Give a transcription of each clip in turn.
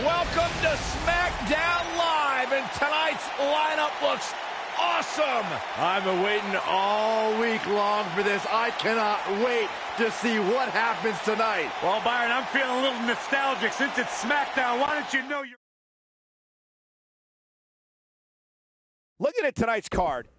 Welcome to SmackDown Live, and tonight's lineup looks awesome. I've been waiting all week long for this. I cannot wait to see what happens tonight. Well, Byron, I'm feeling a little nostalgic since it's SmackDown. Why don't you know you're... Looking at tonight's card.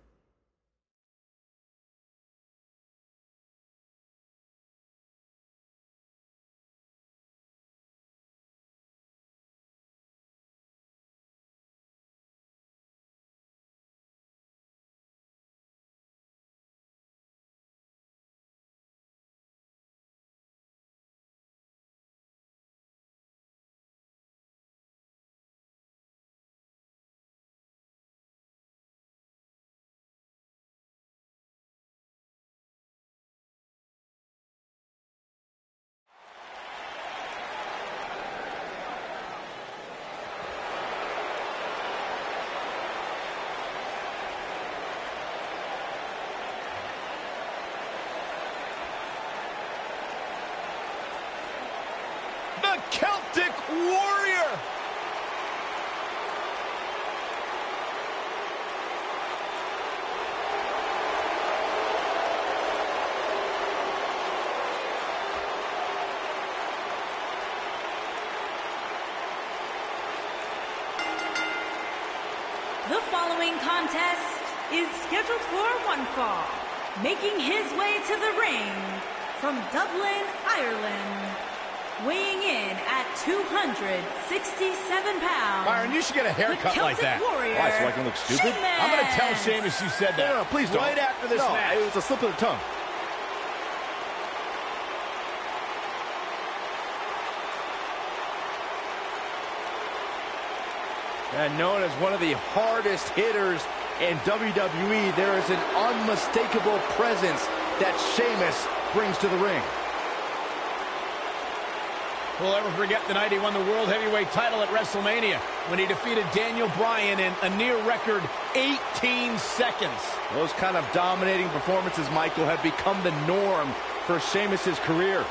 The Celtic Warrior. The following contest is scheduled for one fall. Making his way to the ring from Dublin, Ireland, weighing in at 267 pounds. Byron, you should get a haircut like that. Warrior, Why, so I can look stupid? Sheamus. I'm going to tell Sheamus you said that. No, please don't. Right after this match. It was a slip of the tongue. And known as one of the hardest hitters in WWE, there is an unmistakable presence that Sheamus brings to the ring. We'll ever forget the night he won the World Heavyweight title at WrestleMania when he defeated Daniel Bryan in a near-record 18 seconds. Those kind of dominating performances, Michael, have become the norm for Sheamus' career.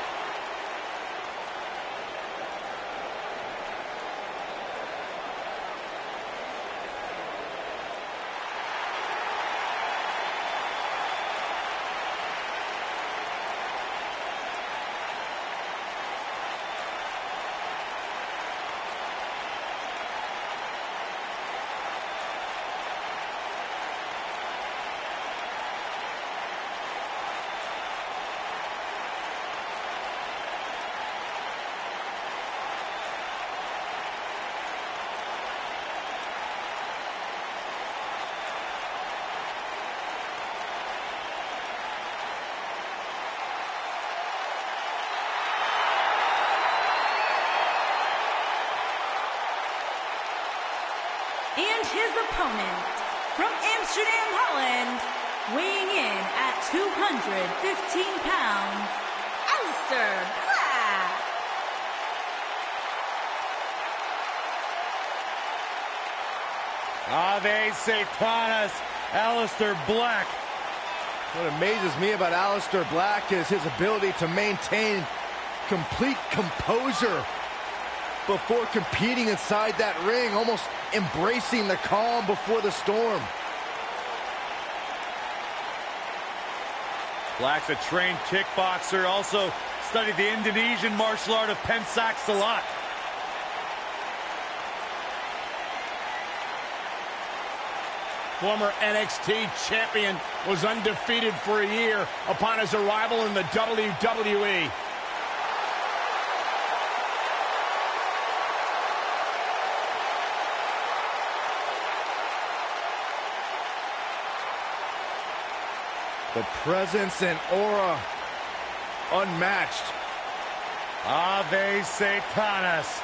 And his opponent from Amsterdam, Holland, weighing in at 215 pounds, Aleister Black. Ave Satanas, Aleister Black. What amazes me about Aleister Black is his ability to maintain complete composure before competing inside that ring, almost embracing the calm before the storm. Black's a trained kickboxer, also studied the Indonesian martial art of pencak silat. Former NXT champion was undefeated for a year upon his arrival in the WWE. The presence and aura unmatched. Ave Satanas.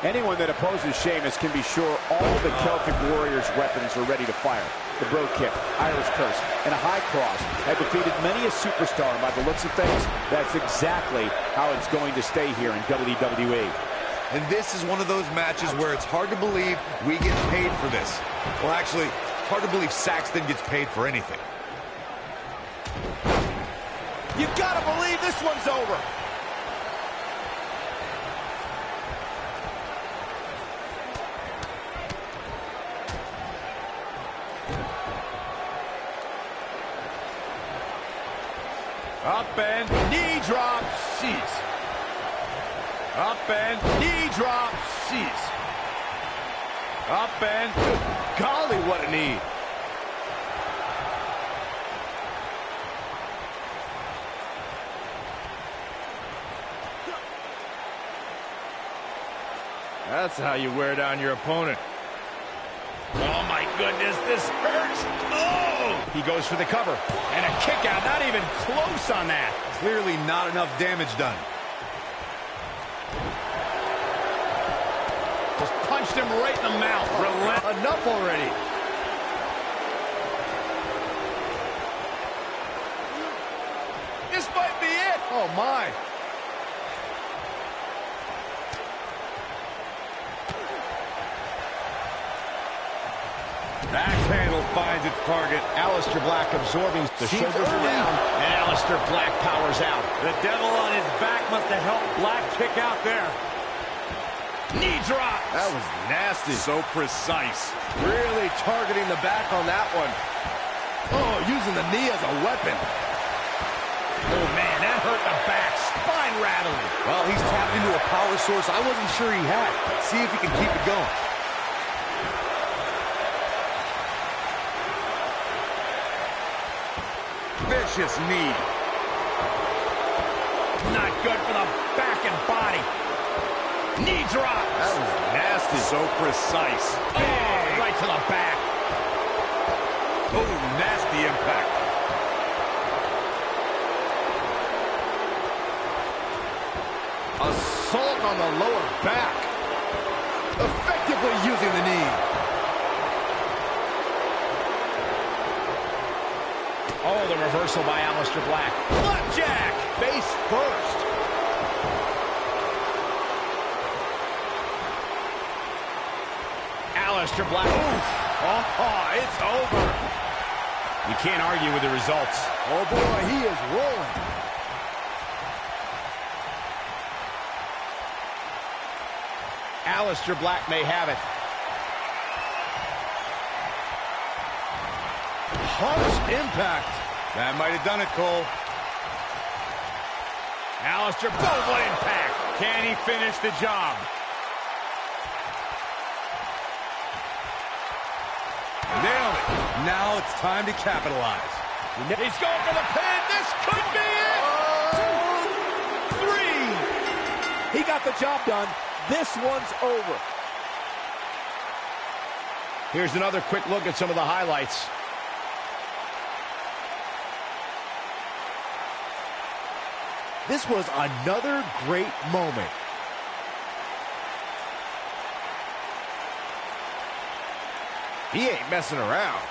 Anyone that opposes Sheamus can be sure all the Celtic Warrior's weapons are ready to fire. The brogue kick, Irish curse, and a high cross have defeated many a superstar, and by the looks of things, that's exactly how it's going to stay here in WWE. And this is one of those matches where it's hard to believe we get paid for this. Well, actually, hard to believe Saxton gets paid for anything. You gotta believe this one's over. Up and knee drop. Jeez. Up and knee drop. Jeez. Up and Golly, what a knee. That's how you wear down your opponent. Oh, my goodness, this hurts. Oh! He goes for the cover. And a kick out, not even close on that. Clearly not enough damage done. Just punched him right in the mouth. Enough already. This might be it. Oh, my. Axe handle finds its target. Aleister Black absorbing. The Seems shoulders are early. down. And Aleister Black powers out. The devil on his back must have helped Black kick out there. Knee drop. That was nasty. So precise. Really targeting the back on that one. Oh, using the knee as a weapon. Oh, man, that hurt the back. Spine rattling. Well, he's tapped into a power source I wasn't sure he had. See if he can keep it going. Vicious knee. Not good for the back and body. Knee drop. That was nasty. So precise. Oh, right to the back. Oh, nasty impact. Assault on the lower back. Effectively using the knee. Oh, the reversal by Aleister Black. Flapjack. Face first. Aleister Black. Oh, it's over. You can't argue with the results. Oh, boy, he is rolling. Aleister Black may have it. Harsh impact. That might have done it, Cole. Aleister, boom, what impact. Can he finish the job? Nailed it. Now it's time to capitalize. He's going for the pin. This could be it. 2, 3. He got the job done. This one's over. Here's another quick look at some of the highlights. This was another great moment. He ain't messing around.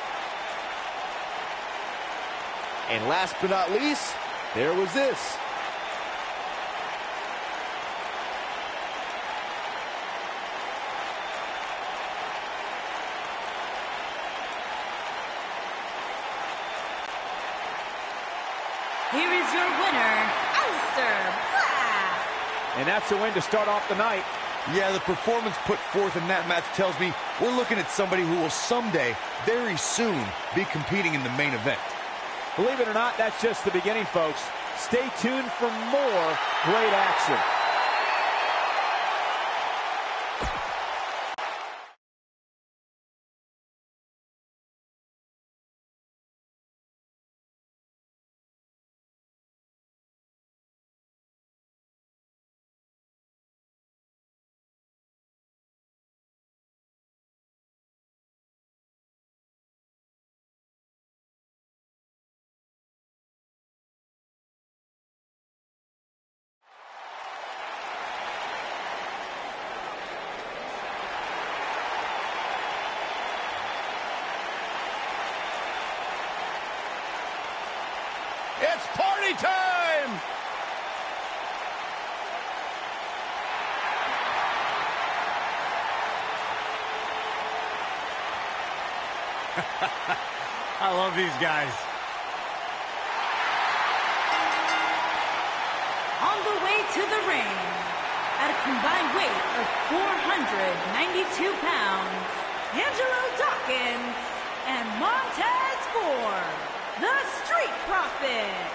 And last but not least, there was this. Here is your winner, Aleister Black. And that's a win to start off the night. Yeah, the performance put forth in that match tells me we're looking at somebody who will someday, very soon, be competing in the main event. Believe it or not, that's just the beginning, folks. Stay tuned for more great action. It's party time! I love these guys. On the way to the ring, at a combined weight of 492 pounds, Angelo Dawkins and Montez Ford, the Street Profits.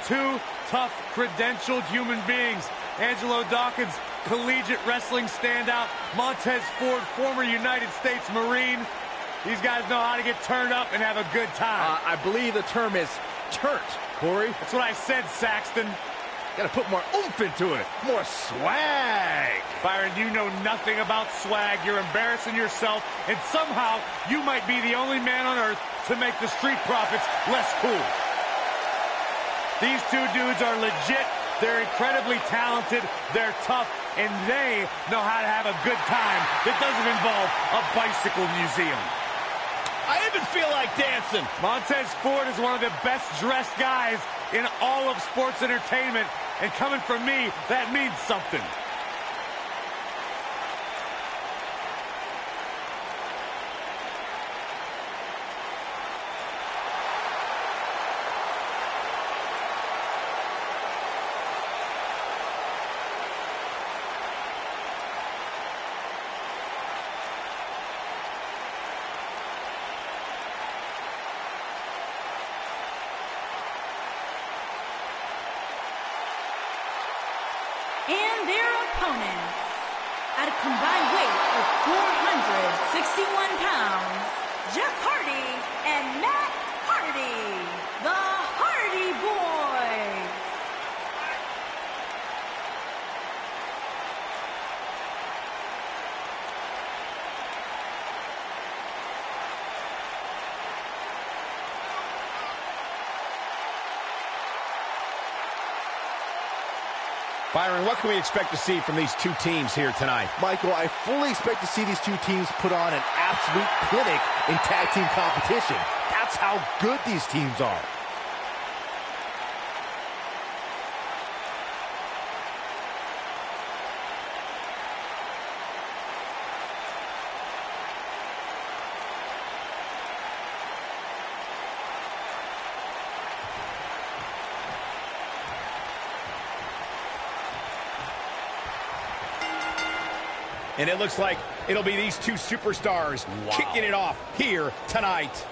Two tough, credentialed human beings. Angelo Dawkins, collegiate wrestling standout. Montez Ford, former United States Marine. These guys know how to get turned up and have a good time. I believe the term is turnt, Corey. That's what I said, Saxton. Gotta put more oomph into it. More swag. Byron, you know nothing about swag. You're embarrassing yourself, and somehow you might be the only man on earth to make the Street Profits less cool. These two dudes are legit. They're incredibly talented. They're tough, and they know how to have a good time that doesn't involve a bicycle museum. I even feel like dancing. Montez Ford is one of the best-dressed guys in all of sports entertainment, and coming from me, that means something. And their opponents, at a combined weight of 461 pounds, Jeff Hardy and Matt Hardy, the Hardy Boys. Byron, what can we expect to see from these two teams here tonight? Michael, I fully expect to see these two teams put on an absolute clinic in tag team competition. That's how good these teams are. And it looks like it'll be these two superstars kicking it off here tonight.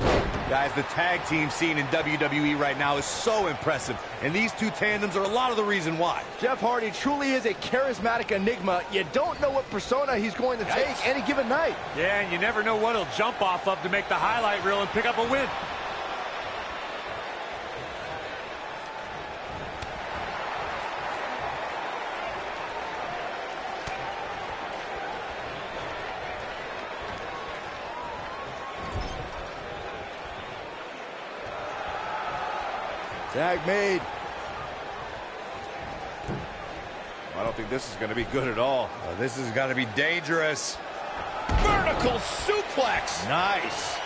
Guys, the tag team scene in WWE right now is so impressive, and these two tandems are a lot of the reason why. Jeff Hardy truly is a charismatic enigma. You don't know what persona he's going to take any given night. Yeah, and you never know what he'll jump off of to make the highlight reel and pick up a win. Tag made. I don't think this is going to be good at all. This is going to be dangerous. Vertical suplex. Nice.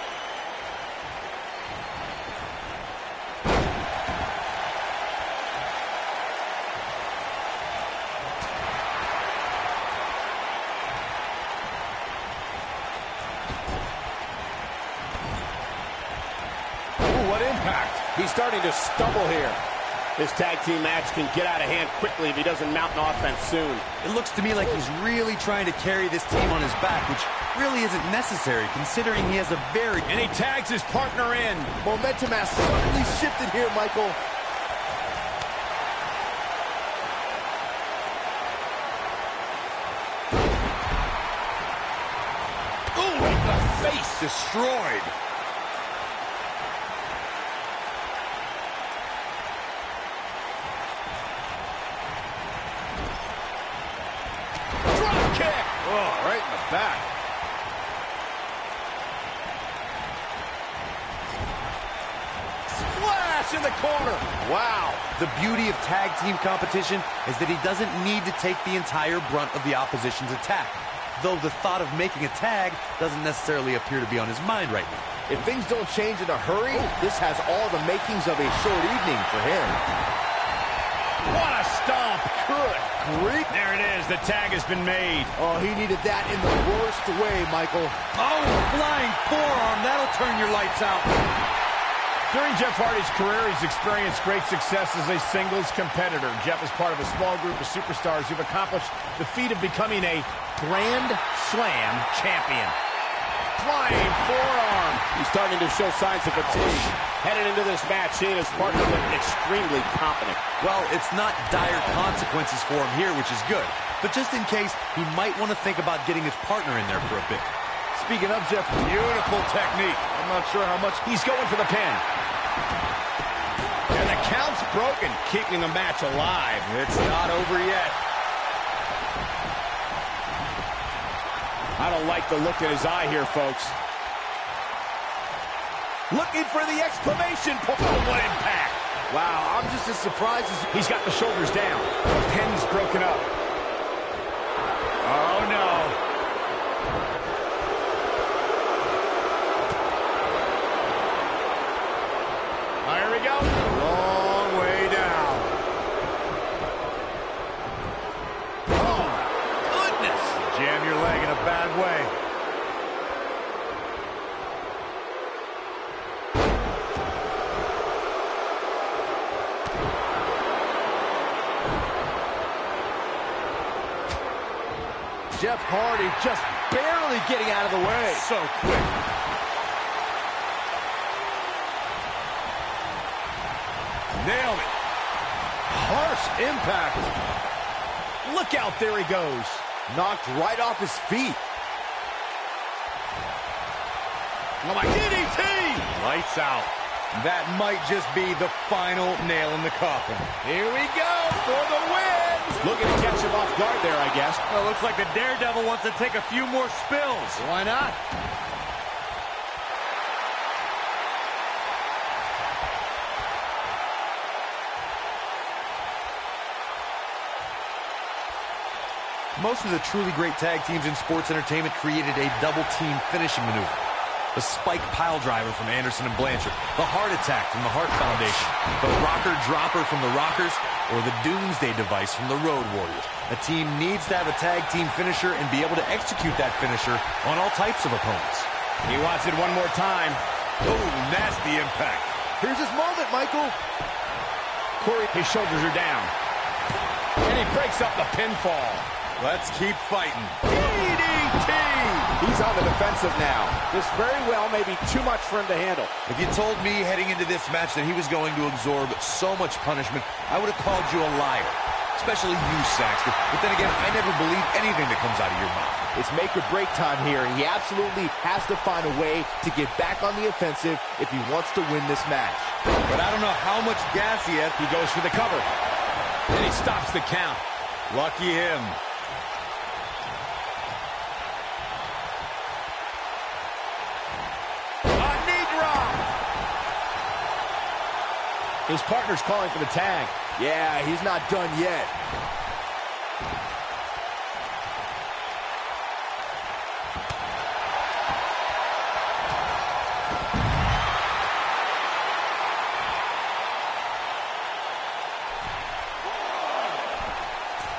Ooh, what impact. He's starting to stumble here. This tag team match can get out of hand quickly if he doesn't mount an offense soon. It looks to me like he's really trying to carry this team on his back, which really isn't necessary considering he has a very... And he tags his partner in. Momentum has certainly shifted here, Michael. Ooh, right in the face. Destroyed. Oh, right in the back. Splash in the corner. Wow. The beauty of tag team competition is that he doesn't need to take the entire brunt of the opposition's attack. Though the thought of making a tag doesn't necessarily appear to be on his mind right now. If things don't change in a hurry, this has all the makings of a short evening for him. What a stomp. Good grief. There it is. The tag has been made. Oh, he needed that in the worst way, Michael. Oh, flying forearm. That'll turn your lights out. During Jeff Hardy's career, he's experienced great success as a singles competitor. Jeff is part of a small group of superstars who've accomplished the feat of becoming a Grand Slam champion. Flying forearm. He's starting to show signs of fatigue. Headed into this match, he and his partner look extremely confident. Well, it's not dire consequences for him here, which is good. But just in case, he might want to think about getting his partner in there for a bit. Speaking of, Jeff, beautiful technique. I'm not sure how much. He's going for the pin. And the count's broken, keeping the match alive. It's not over yet. I don't like the look in his eye here, folks. Looking for the exclamation point. Oh, what impact. Wow, I'm just as surprised as... He's got the shoulders down. The pin's broken up. Oh, no. Here we go. Long way down. Oh, my goodness. Jam your leg in a bad way. Jeff Hardy just barely getting out of the way. So quick. Nailed it. Harsh impact. Look out, there he goes. Knocked right off his feet. Oh, my DDT. Lights out. That might just be the final nail in the coffin. Here we go for the win. Looking to catch him off guard there, I guess. Well, looks like the Daredevil wants to take a few more spills. Why not? Most of the truly great tag teams in sports entertainment created a double-team finishing maneuver. The spike pile driver from Anderson and Blanchard, the heart attack from the Hart Foundation, the rocker dropper from the Rockers, or the Doomsday device from the Road Warriors. A team needs to have a tag team finisher and be able to execute that finisher on all types of opponents. He wants it one more time. Oh, nasty impact. Here's his moment, Michael. Corey, his shoulders are down. And he breaks up the pinfall. Let's keep fighting. DDT! He's on the defensive now. This very well may be too much for him to handle. If you told me heading into this match that he was going to absorb so much punishment, I would have called you a liar. Especially you, Saxton. But then again, I never believe anything that comes out of your mouth. It's make or break time here, and he absolutely has to find a way to get back on the offensive if he wants to win this match. But I don't know how much gas he has. He goes for the cover. And he stops the count. Lucky him. His partner's calling for the tag. Yeah, he's not done yet.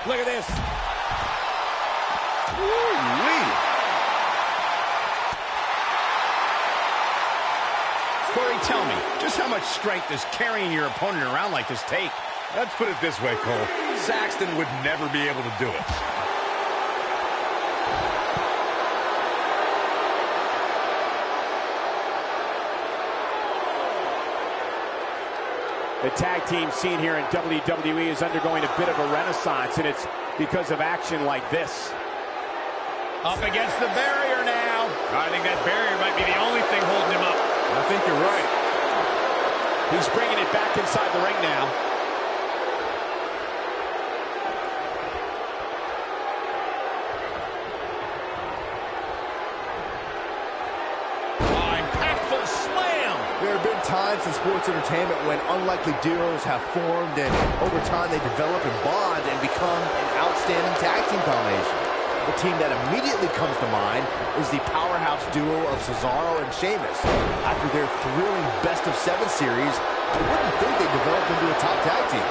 Look at this. Woo-wee. Corey, tell me, just how much strength does carrying your opponent around like this take? Let's put it this way, Cole. Saxton would never be able to do it. The tag team scene here in WWE is undergoing a bit of a renaissance, and it's because of action like this. Up against the barrier now. I think that barrier might be the only thing holding him up. I think you're right. He's bringing it back inside the ring now. Oh, impactful slam. There have been times in sports entertainment when unlikely duos have formed, and over time they develop and bond and become an outstanding tag team combination. The team that immediately comes to mind is the powerhouse duo of Cesaro and Sheamus. After their thrilling best-of-7 series, I wouldn't think they developed into a top tag team.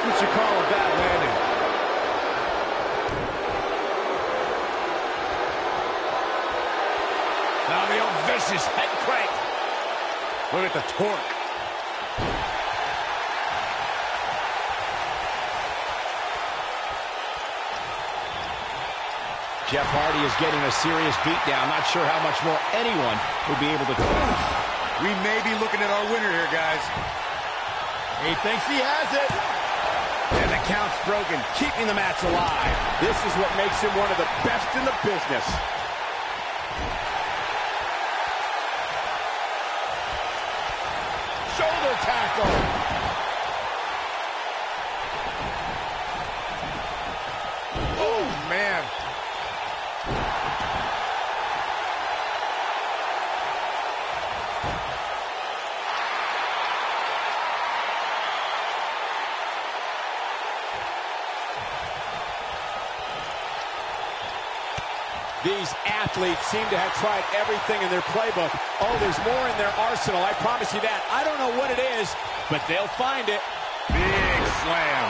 what you call a bad landing. Now the old vicious head crank. Look at the torque. Jeff Hardy is getting a serious beatdown. Not sure how much more anyone will be able to do. We may be looking at our winner here, guys. He thinks he has it. And the count's broken, keeping the match alive. This is what makes him one of the best in the business. Shoulder tackle. Oh, man. These athletes seem to have tried everything in their playbook. Oh, there's more in their arsenal, I promise you that. I don't know what it is, but they'll find it. Big slam.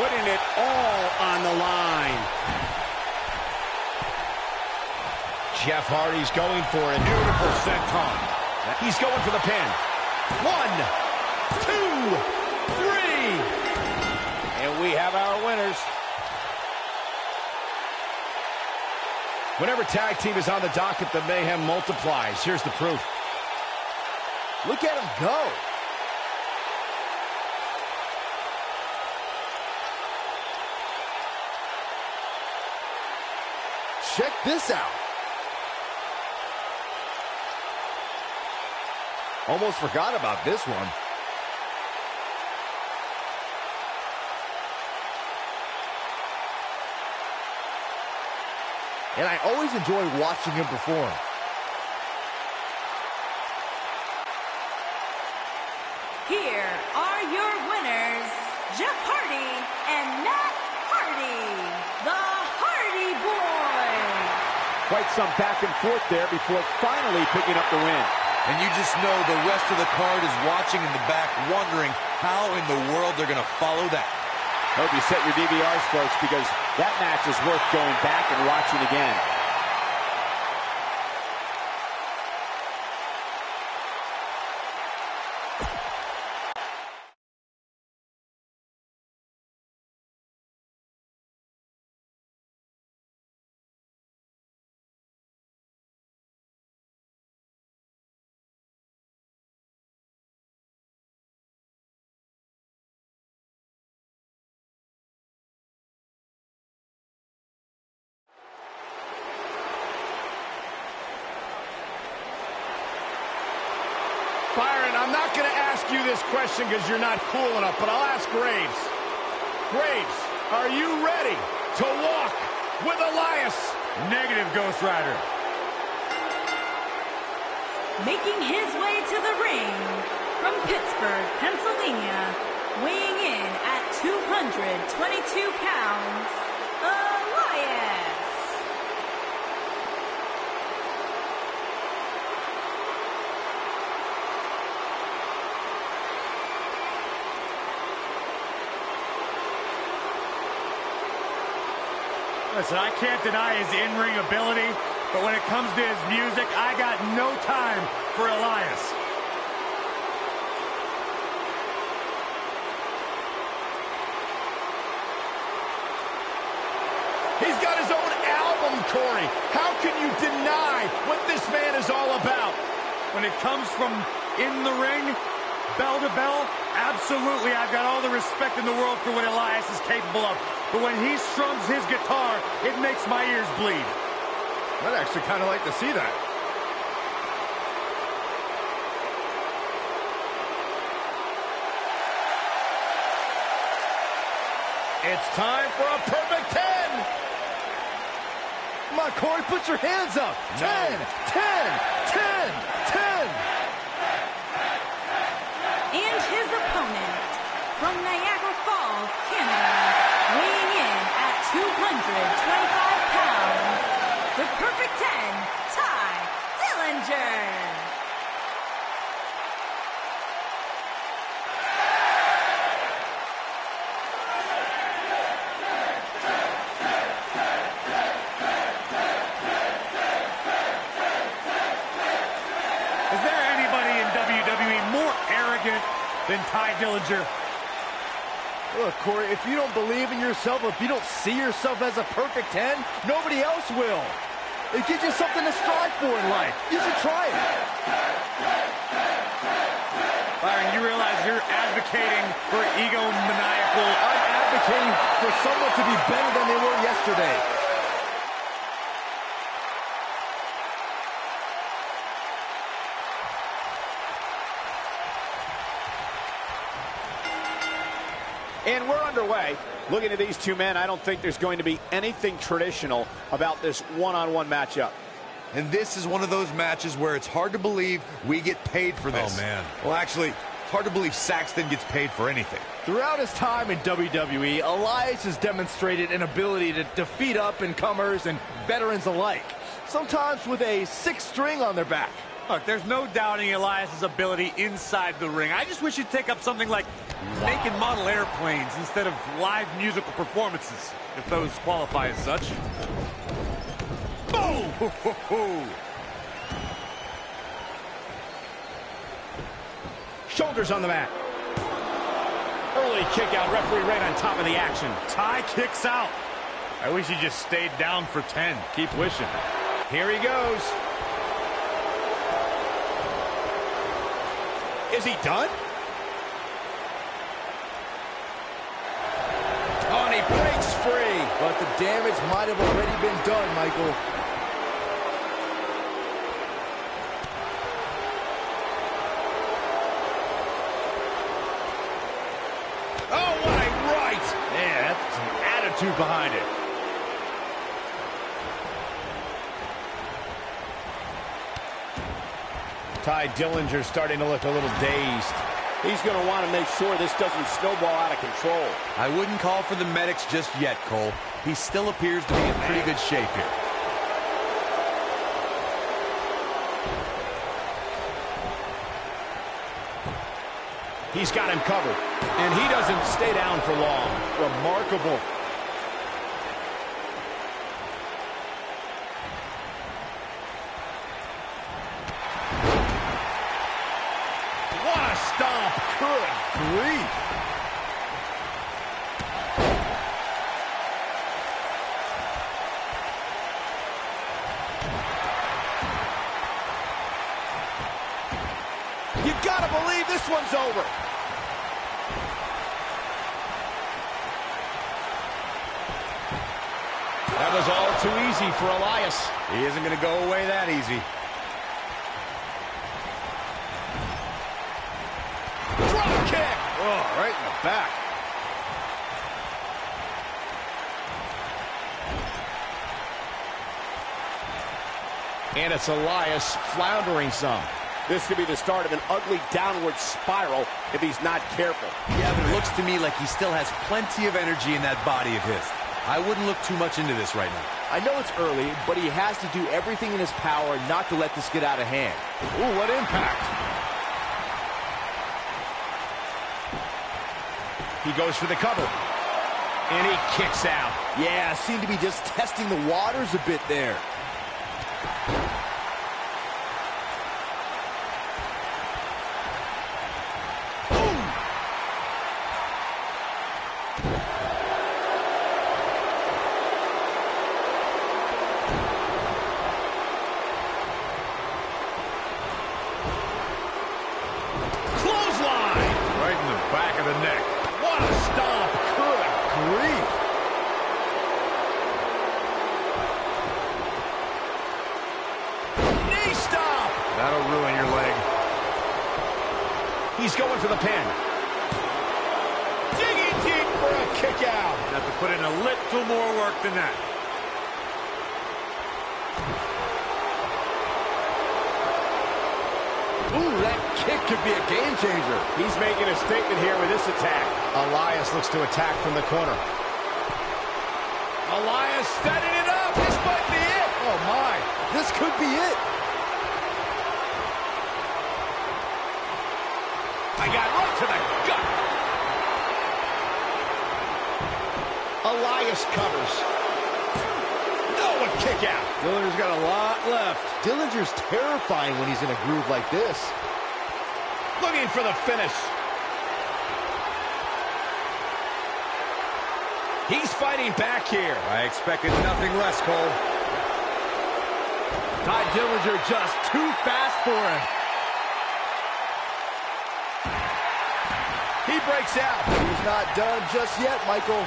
Putting it all on the line. Jeff Hardy's going for it. Beautiful senton. He's going for the pin. 1, 2, 3. And we have our winners. Whenever tag team is on the docket, the mayhem multiplies. Here's the proof. Look at him go. Check this out. Almost forgot about this one. And I always enjoy watching him perform. Here are your winners, Jeff Hardy and Matt Hardy, the Hardy Boys. Quite some back and forth there before finally picking up the win. And you just know the rest of the card is watching in the back, wondering how in the world they're going to follow that. Hope you set your DVRs, folks, because that match is worth going back and watching again. Byron, I'm not going to ask you this question because you're not cool enough, but I'll ask Graves. Graves, are you ready to walk with Elias? Negative, Ghost Rider. Making his way to the ring from Pittsburgh, Pennsylvania, weighing in at 222 pounds, Elias. Listen, I can't deny his in-ring ability, but when it comes to his music, I got no time for Elias. He's got his own album, Corey. How can you deny what this man is all about? When it comes from in the ring, bell to bell, absolutely, I've got all the respect in the world for what Elias is capable of. But when he strums his guitar, it makes my ears bleed. I'd actually kind of like to see that. It's time for a perfect 10. Come on, Corey, put your hands up. 10, 10, 10, 10. And his opponent from Niagara Falls, Canada, weighing in at 225 pounds, the perfect 10, Ty Dillinger. Ty Dillinger. Look, Corey, if you don't believe in yourself, if you don't see yourself as a perfect 10, nobody else will. It gives you something to strive for in life. You should try it. Byron, you realize you're advocating for egomaniacal. I'm advocating for someone to be better than they were yesterday. And we're underway. Looking at these two men, I don't think there's going to be anything traditional about this one-on-one matchup. And this is one of those matches where it's hard to believe we get paid for this. Oh, man. Well, actually, it's hard to believe Saxton gets paid for anything. Throughout his time in WWE, Elias has demonstrated an ability to defeat up-and-comers and veterans alike, sometimes with a sixth string on their back. Look, there's no doubting Elias' ability inside the ring. I just wish he'd take up something like making model airplanes instead of live musical performances, if those qualify as such. Boom! Shoulders on the mat. Early kick out, referee right on top of the action. Ty kicks out. I wish he just stayed down for 10. Keep wishing. Here he goes. Is he done? Oh, and he breaks free. But the damage might have already been done, Michael. Oh, what a right. Man, that's some attitude behind it. Ty Dillinger starting to look a little dazed. He's going to want to make sure this doesn't snowball out of control. I wouldn't call for the medics just yet, Cole. He still appears to be in pretty good shape here. He's got him covered, and he doesn't stay down for long. Remarkable. What a stomp. Good grief. You gotta believe this one's over. That was all too easy for Elias. He isn't going to go away that easy. Drop kick. Oh, right in the back. And it's Elias floundering some. This could be the start of an ugly downward spiral if he's not careful. Yeah, but it looks to me like he still has plenty of energy in that body of his. I wouldn't look too much into this right now. I know it's early, but he has to do everything in his power not to let this get out of hand. Ooh, what impact. He goes for the cover. And he kicks out. Yeah, seemed to be just testing the waters a bit there. He's going for the pin. Digging deep for a kick out. Have to put in a little more work than that. Ooh, that kick could be a game changer. He's making a statement here with this attack. Elias looks to attack from the corner. Elias setting it up. This might be it. Oh, my. This could be it. I got right to the gut. Elias covers. No, a kick out. Dillinger's got a lot left. Dillinger's terrifying when he's in a groove like this. Looking for the finish. He's fighting back here. I expected nothing less, Cole. Ty Dillinger just too fast for him. He breaks out. He's not done just yet, Michael.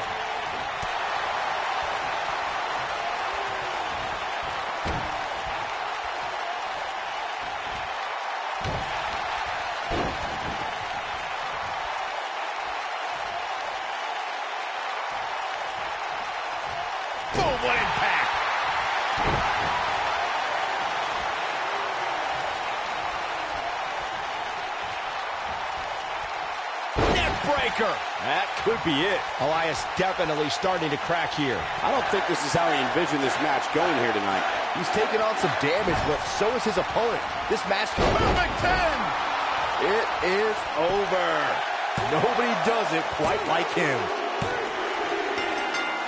Boom, what impact. Neck breaker. That could be it. Elias definitely starting to crack here. I don't think this is how he envisioned this match going here tonight. He's taking on some damage, but so is his opponent. This match could be Perfect 10. It is over. Nobody does it quite like him.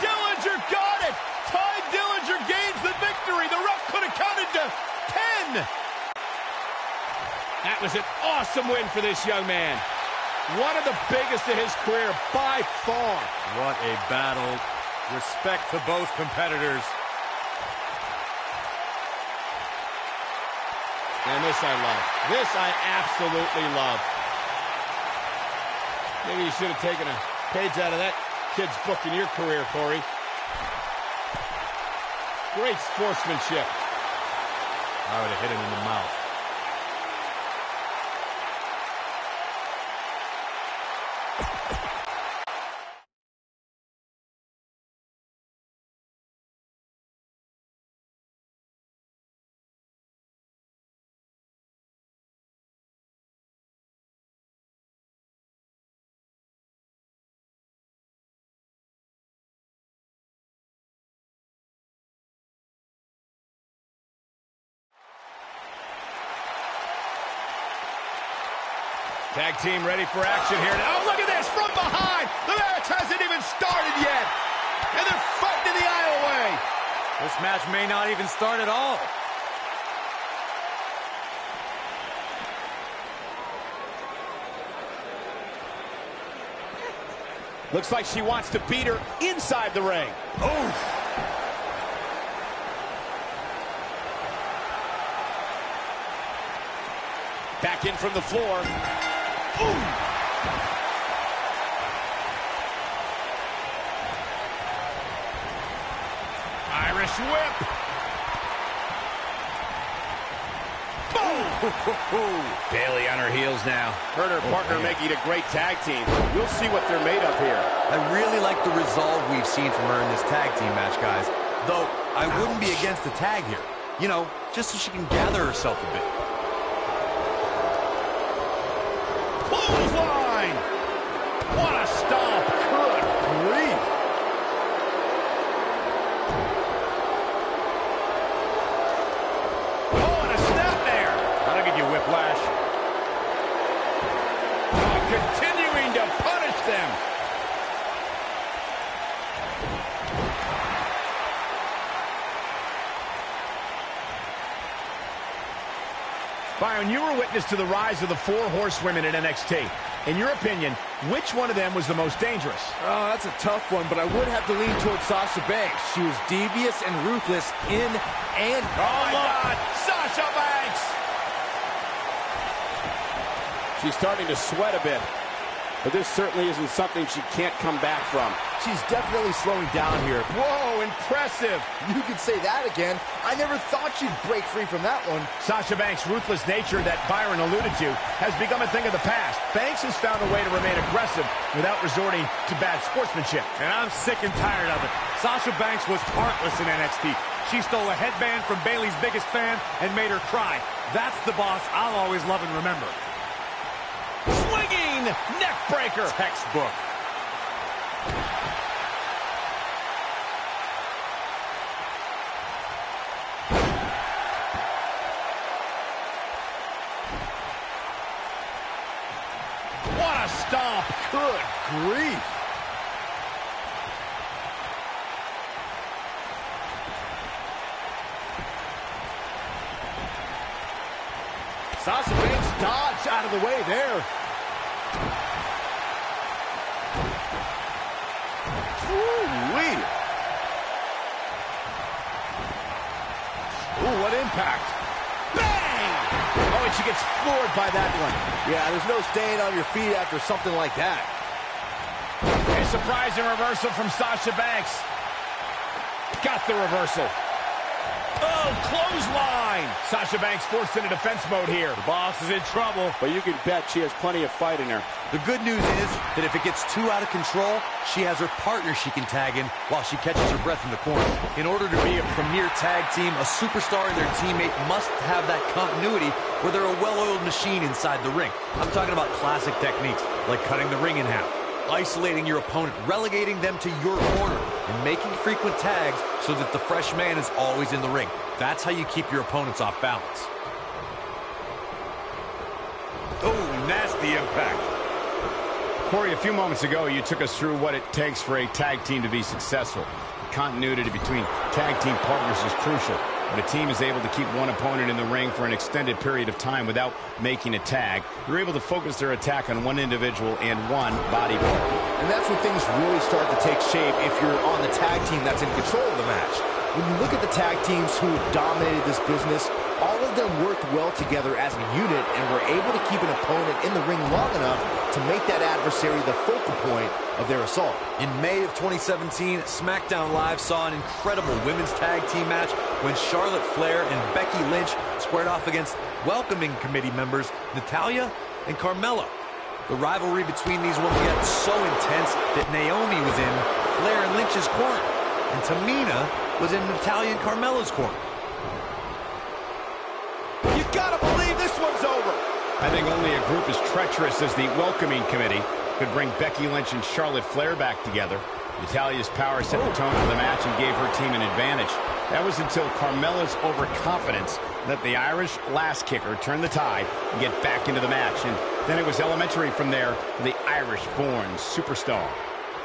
Dillinger got it. Ty Dillinger gains the victory. The ref could have counted to 10. That was an awesome win for this young man. One of the biggest of his career by far. What a battle. Respect to both competitors. And this I love. This I absolutely love. Maybe you should have taken a page out of that kid's book in your career, Corey. Great sportsmanship. I would have hit him in the mouth. Tag team ready for action here. Oh, look at this from behind. The match hasn't even started yet. And they're fighting the aisle away. This match may not even start at all. Looks like she wants to beat her inside the ring. Oh! Back in from the floor. Ooh. Irish whip. Boom. Bailey on her heels now. Her and her partner making a great tag team. We'll see what they're made of here. I really like the resolve we've seen from her in this tag team match, guys. Though, I wouldn't be against the tag here. You know, just so she can gather herself a bit. Clothesline! What a stomp! Good grief! Oh, and a snap there! That'll get you whiplash. Oh, continuing to punish them! Byron, you were witness to the rise of the 4 horsewomen in NXT. In your opinion, which one of them was the most dangerous? Oh, that's a tough one, but I would have to lean towards Sasha Banks. She was devious and ruthless in and Oh, my God! Sasha Banks! She's starting to sweat a bit. But this certainly isn't something she can't come back from. she's definitely slowing down here. Whoa, impressive. You could say that again. I never thought she'd break free from that one. Sasha Banks' ruthless nature that Byron alluded to has become a thing of the past. Banks has found a way to remain aggressive without resorting to bad sportsmanship. And I'm sick and tired of it. Sasha Banks was heartless in NXT. She stole a headband from Bayley's biggest fan and made her cry. That's the boss I'll always love and remember. Swinging neck breaker. Textbook. What a stomp. Good grief. Sasha Banks dodged out of the way there. Ooh, Ooh, what impact. Bang! Oh, and she gets floored by that one. Yeah, there's no staying on your feet after something like that. A surprising reversal from Sasha Banks. Got the reversal. Oh, clothesline! Sasha Banks forced into defense mode here. The boss is in trouble. But you can bet she has plenty of fight in her. The good news is that if it gets too out of control, she has her partner she can tag in while she catches her breath in the corner. In order to be a premier tag team, a superstar and their teammate must have that continuity where they're a well-oiled machine inside the ring. I'm talking about classic techniques like cutting the ring in half, isolating your opponent, relegating them to your corner, and making frequent tags so that the fresh man is always in the ring. That's how you keep your opponents off balance. Oh, nasty impact. Corey, a few moments ago, you took us through what it takes for a tag team to be successful. The continuity between tag team partners is crucial. When a team is able to keep one opponent in the ring for an extended period of time without making a tag, they're able to focus their attack on one individual and one body part. And that's when things really start to take shape if you're on the tag team that's in control of the match. When you look at the tag teams who have dominated this business, all of them worked well together as a unit and were able to keep an opponent in the ring long enough to make that adversary the focal point of their assault. In May of 2017, SmackDown Live saw an incredible women's tag team match when Charlotte Flair and Becky Lynch squared off against welcoming committee members Natalya and Carmella. The rivalry between these women got so intense that Naomi was in Flair and Lynch's corner, and Tamina was in Natalya and Carmella's corner. You gotta believe this one's over. I think only a group as treacherous as the welcoming committee could bring Becky Lynch and Charlotte Flair back together. Natalya's power set the tone for the match and gave her team an advantage. That was until Carmella's overconfidence let the Irish lass kicker turn the tide and get back into the match. And then it was elementary from there for the Irish-born superstar.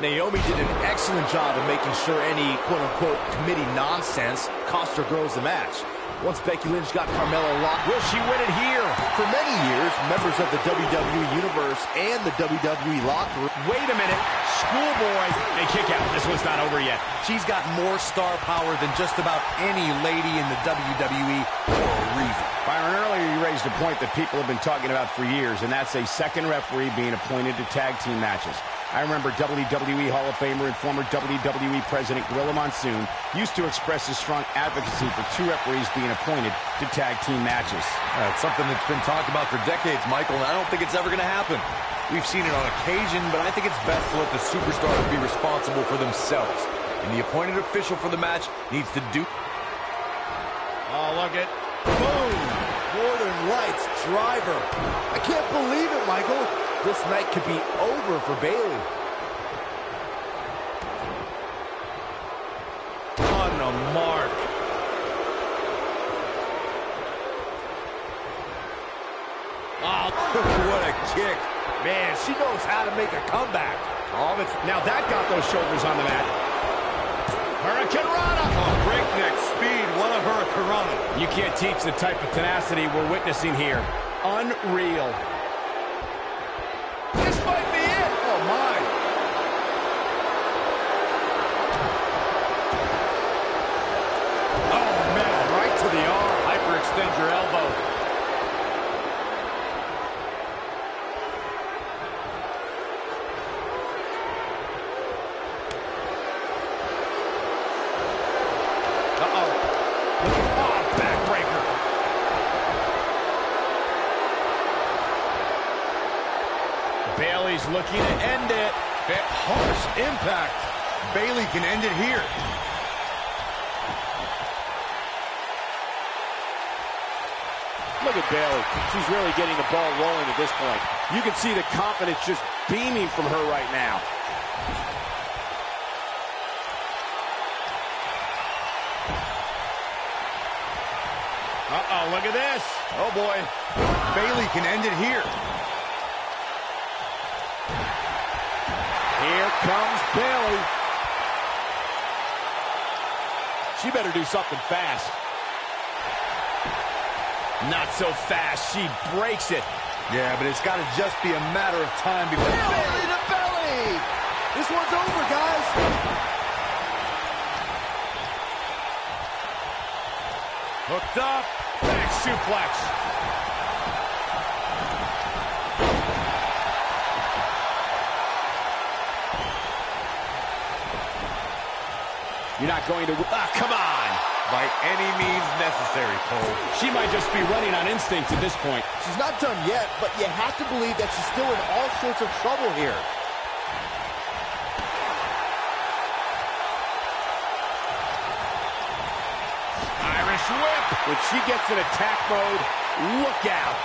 Naomi did an excellent job of making sure any quote-unquote committee nonsense cost her girls the match. Once Becky Lynch got Carmella locked, Will she win it here? for many years, members of the WWE Universe and the WWE locker room. Wait a minute. Schoolboy. A kick out. This one's not over yet. She's got more star power than just about any lady in the WWE for a reason. Byron, earlier you raised a point that people have been talking about for years, and that's a second referee being appointed to tag team matches. I remember WWE Hall of Famer and former WWE President Gorilla Monsoon used to express his strong advocacy for two referees being appointed to tag team matches. It's something that's been talked about for decades, Michael, and I don't think it's ever going to happen. We've seen it on occasion, but I think it's best to let the superstars be responsible for themselves. And the appointed official for the match needs to do... Oh, look at... Boom! Northern Lights driver. I can't believe it, Michael. This night could be over for Bayley. On the mark. Oh, what a kick. Man, she knows how to make a comeback. Oh, now that got those shoulders on the mat. Hurricane Rana. Oh, breakneck speed. What a Hurricane Rana. You can't teach the type of tenacity we're witnessing here. Unreal. This might be it. Oh, my. Oh, man. Right to the arm. Hyperextend your elbow. Bayley's looking to end it. Harsh impact. Bayley can end it here. Look at Bayley. She's really getting the ball rolling at this point. You can see the confidence just beaming from her right now. Uh-oh, look at this. Oh, boy. Bayley can end it here. Here comes Bayley. She better do something fast. Not so fast. She breaks it. Yeah, but it's got to just be a matter of time before... Belly to belly. This one's over, guys. Hooked up. Back suplex. You're not going to... Come on. By any means necessary, Cole. She might just be running on instinct at this point. She's not done yet, but you have to believe that she's still in all sorts of trouble here. Irish whip. When she gets in attack mode, look out.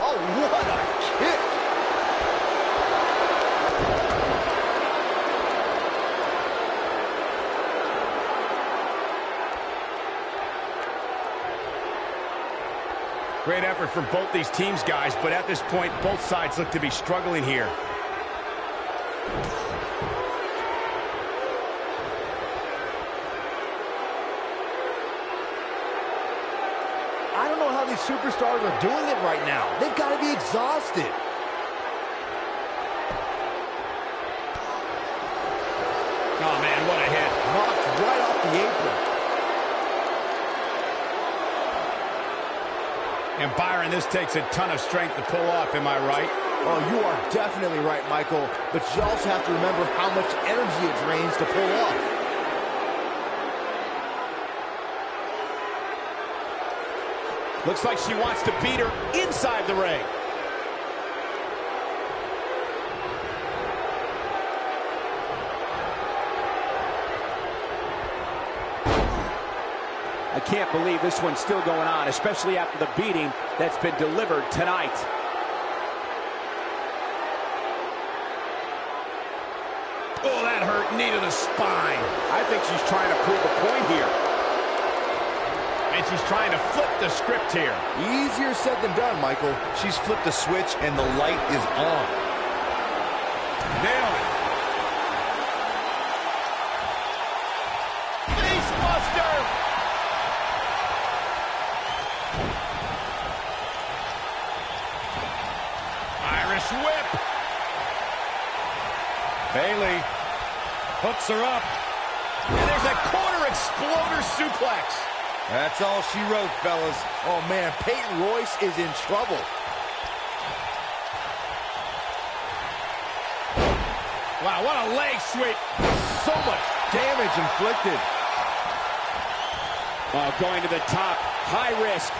Oh, what a kick! Great effort from both these teams, guys, but at this point, both sides look to be struggling here. I don't know how these superstars are doing it right now. They've got to be exhausted. Oh, man, what a hit. Knocked right off the apron. And Byron, this takes a ton of strength to pull off, am I right? Oh, you are definitely right, Michael. But you also have to remember how much energy it drains to pull off. Looks like she wants to beat her inside the ring. I can't believe this one's still going on, especially after the beating that's been delivered tonight. Oh, that hurt. Knee to the spine. I think she's trying to prove a point here. And she's trying to flip the script here. Easier said than done, Michael. She's flipped the switch, and the light is on. Nailed it. Face buster. Irish whip. Bailey hooks her up. And there's a corner exploder suplex. That's all she wrote, fellas. Oh, man, Peyton Royce is in trouble. Wow, what a leg sweep. So much damage inflicted. Oh, going to the top. High risk.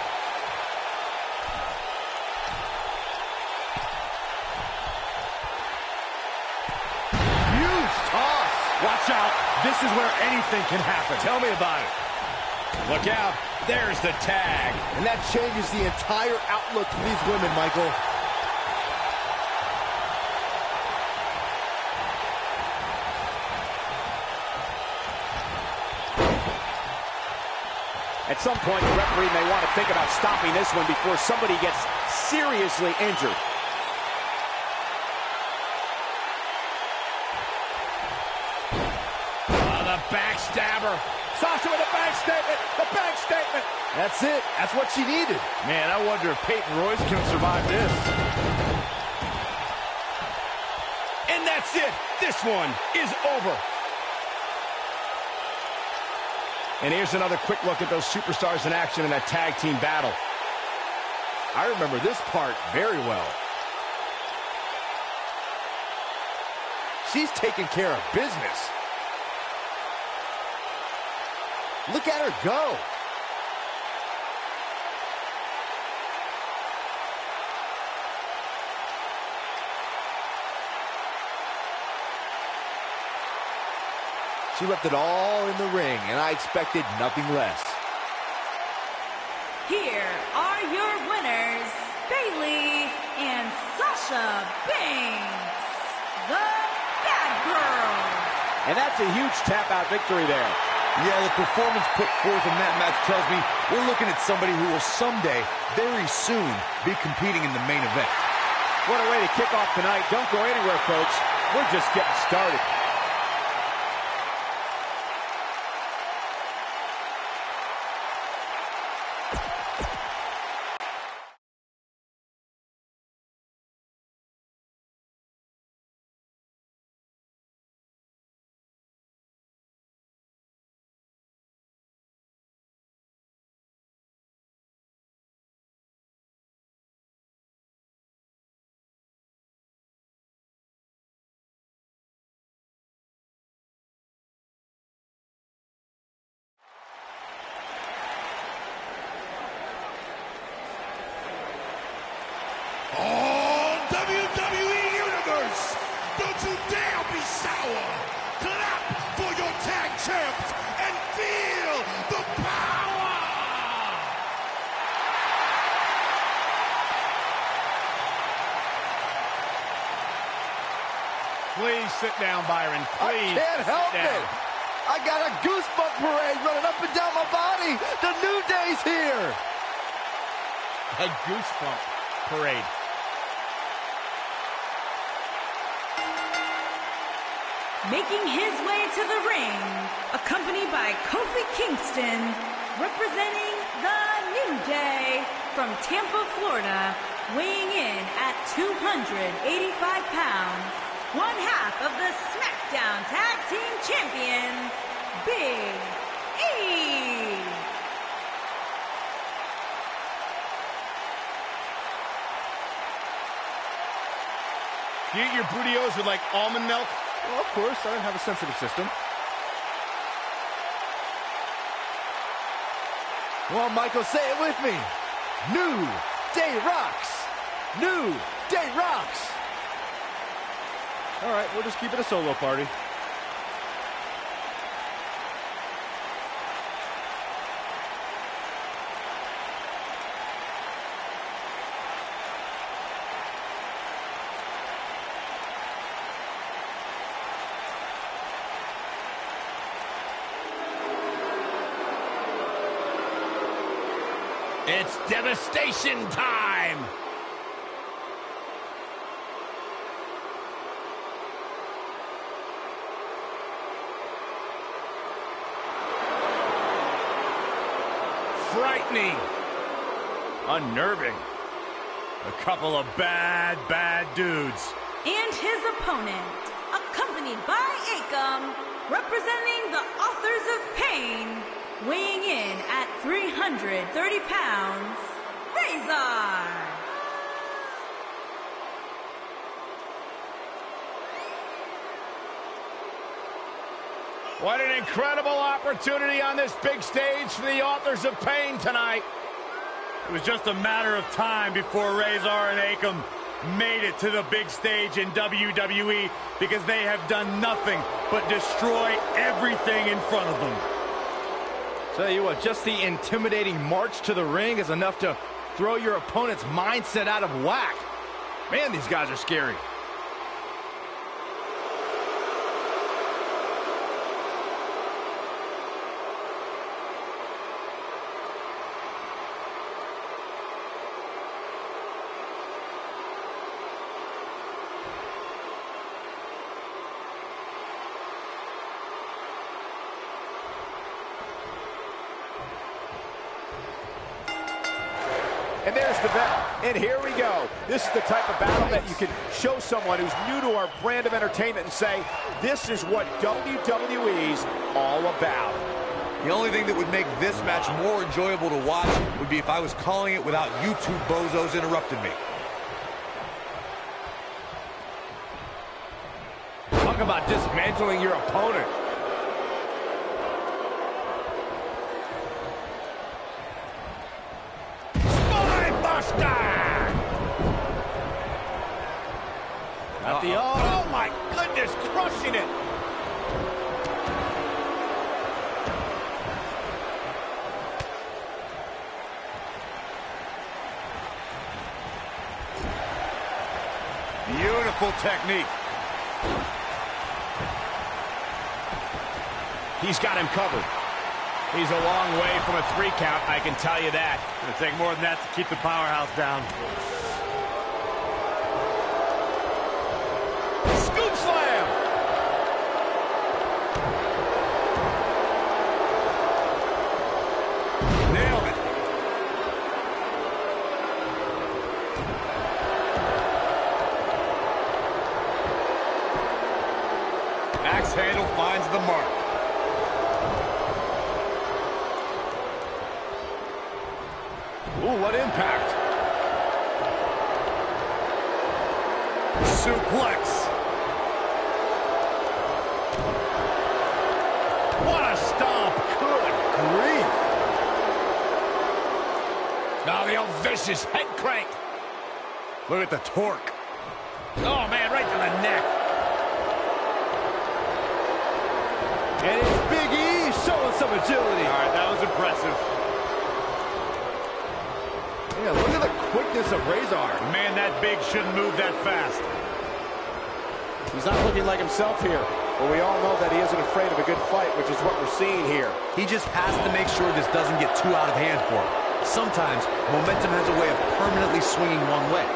Huge toss. Watch out. This is where anything can happen. Tell me about it. Look out. There's the tag. And that changes the entire outlook for these women, Michael. At some point, the referee may want to think about stopping this one before somebody gets seriously injured. The backstabber. Sasha with a bank statement. The bank statement. That's it. That's what she needed. Man, I wonder if Peyton Royce can survive this. And that's it. This one is over. And here's another quick look at those superstars in action in that tag team battle. I remember this part very well. She's taking care of business. Look at her go. She left it all in the ring, and I expected nothing less. Here are your winners, Bailey and Sasha Banks, the Bad Girls. And that's a huge tap-out victory there. Yeah, the performance put forth in that match tells me we're looking at somebody who will someday, very soon, be competing in the main event. What a way to kick off tonight. Don't go anywhere, folks. We're just getting started. Don't you dare be sour. Clap for your tag champs and feel the power. Please sit down, Byron. Please. I can't help it. I got a goosebump parade running up and down my body. The New Day's here. A goosebump parade. Making his way to the ring, accompanied by Kofi Kingston, representing the New Day from Tampa, Florida, weighing in at 285 pounds, one half of the SmackDown Tag Team Champions, Big E. Do you eat your burritos with like almond milk? Well, of course, I don't have a sensitive system. Well, Michael, say it with me. New Day rocks. New Day rocks. All right, we'll just keep it a solo party. It's devastation time! Frightening. Unnerving. A couple of bad dudes. And his opponent, accompanied by Akam, representing the Authors of Pain, weighing in at 330 pounds, Razor. What an incredible opportunity on this big stage for the Authors of Pain tonight. It was just a matter of time before Razor and Akam made it to the big stage in WWE, because they have done nothing but destroy everything in front of them. Tell you what, just the intimidating march to the ring is enough to throw your opponent's mindset out of whack. Man, these guys are scary. And there's the bet. And here we go. This is the type of battle that you can show someone who's new to our brand of entertainment and say, this is what WWE's all about. The only thing that would make this match more enjoyable to watch would be if I was calling it without you two bozos interrupting me. Talk about dismantling your opponent. Oh my goodness, crushing it. Beautiful technique. He's got him covered. He's a long way from a 3 count, I can tell you that. It'll take more than that to keep the powerhouse down. Scoop slam! Nailed it. Axe handle finds the mark. Ooh, what impact. Suplex. What a stomp! Good grief. Now the old vicious head crank. Look at the torque. Oh man, right to the neck. And it's Big E showing some agility. All right, that was impressive. Yeah, look at the quickness of Razor. Man, that big shouldn't move that fast. He's not looking like himself here, but we all know that he isn't afraid of a good fight, which is what we're seeing here. He just has to make sure this doesn't get too out of hand for him. Sometimes momentum has a way of permanently swinging one way.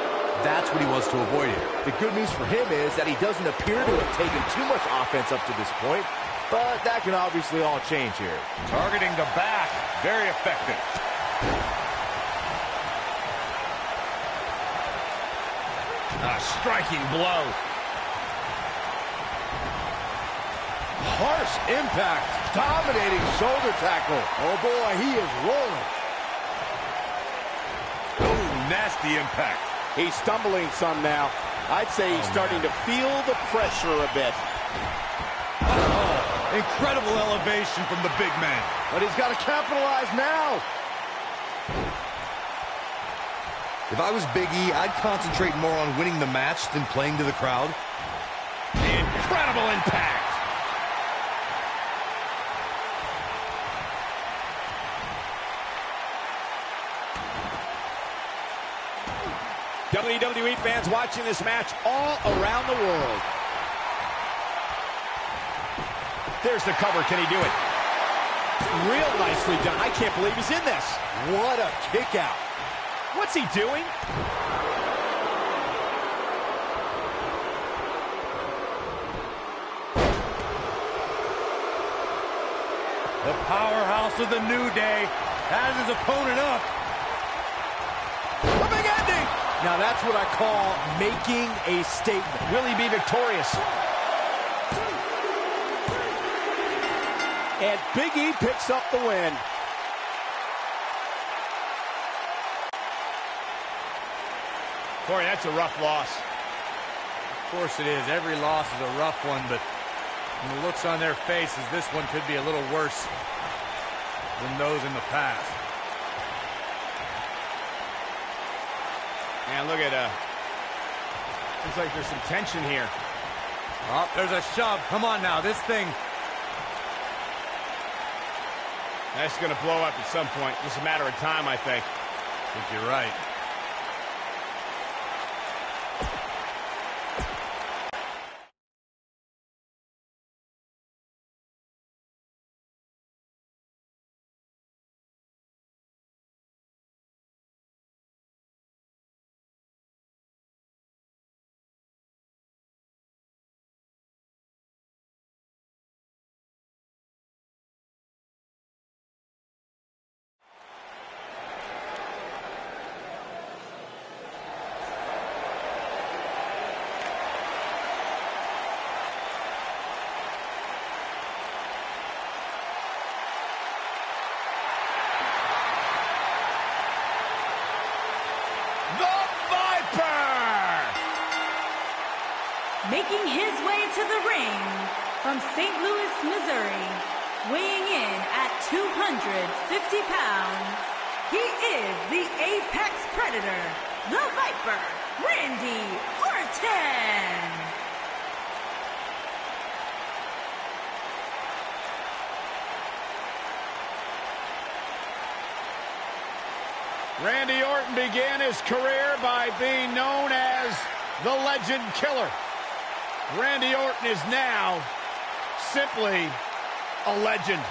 That's what he wants to avoid here. The good news for him is that he doesn't appear to have taken too much offense up to this point, but that can obviously all change here. Targeting the back. Very effective. A striking blow. Harsh impact. Dominating shoulder tackle. Oh boy, he is rolling. Oh, nasty impact. He's stumbling some now. I'd say he's starting to feel the pressure a bit. Oh, incredible elevation from the big man. But he's got to capitalize now. If I was Big E, I'd concentrate more on winning the match than playing to the crowd. Incredible impact. WWE fans watching this match all around the world. There's the cover. Can he do it? Real nicely done. I can't believe he's in this. What a kick out. What's he doing? The powerhouse of the New Day has his opponent up. A big ending. Now that's what I call making a statement. Will he be victorious? And Big E picks up the win. Corey, that's a rough loss. Of course it is. Every loss is a rough one, but the looks on their faces, this one could be a little worse than those in the past. Man, look at looks like there's some tension here. Oh, there's a shove. Come on now, this thing. That's going to blow up at some point. Just a matter of time, I think. I think you're right. Making his way to the ring from St. Louis, Missouri, weighing in at 250 pounds, he is the Apex Predator, the Viper, Randy Orton. Randy Orton began his career by being known as the Legend Killer. Randy Orton is now simply a legend.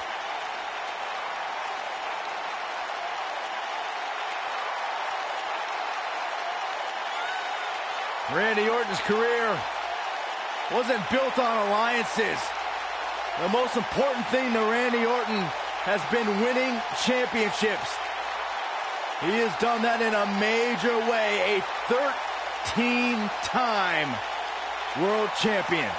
Randy Orton's career wasn't built on alliances. The most important thing to Randy Orton has been winning championships. He has done that in a major way, a 13-time world champion.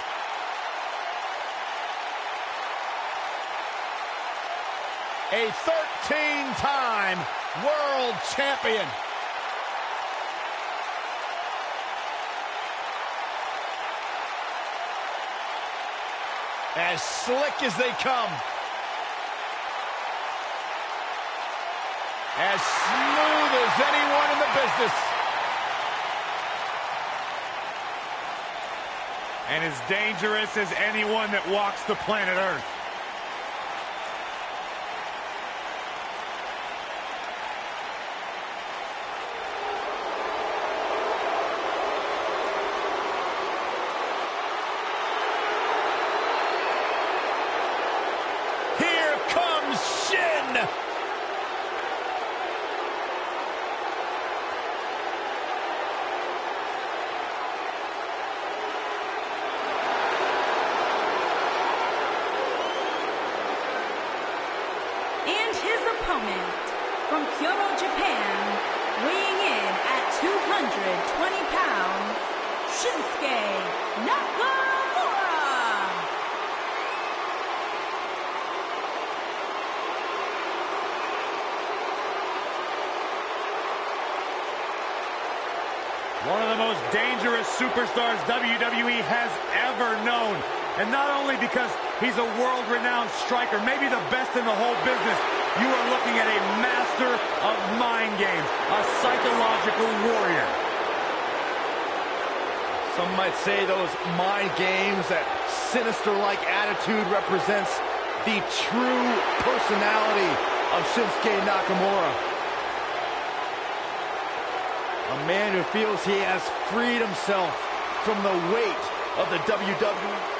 A 13-time world champion. As slick as they come. As smooth as anyone in the business. And as dangerous as anyone that walks the planet Earth. opponent, from Kyoto, Japan, weighing in at 220 pounds, Shinsuke Nakamura. One of the most dangerous superstars WWE has ever known. And not only because he's a world-renowned striker, maybe the best in the whole business, you are looking at a master of mind games, a psychological warrior. Some might say those mind games, that sinister-like attitude represents the true personality of Shinsuke Nakamura. A man who feels he has freed himself from the weight of the WWE.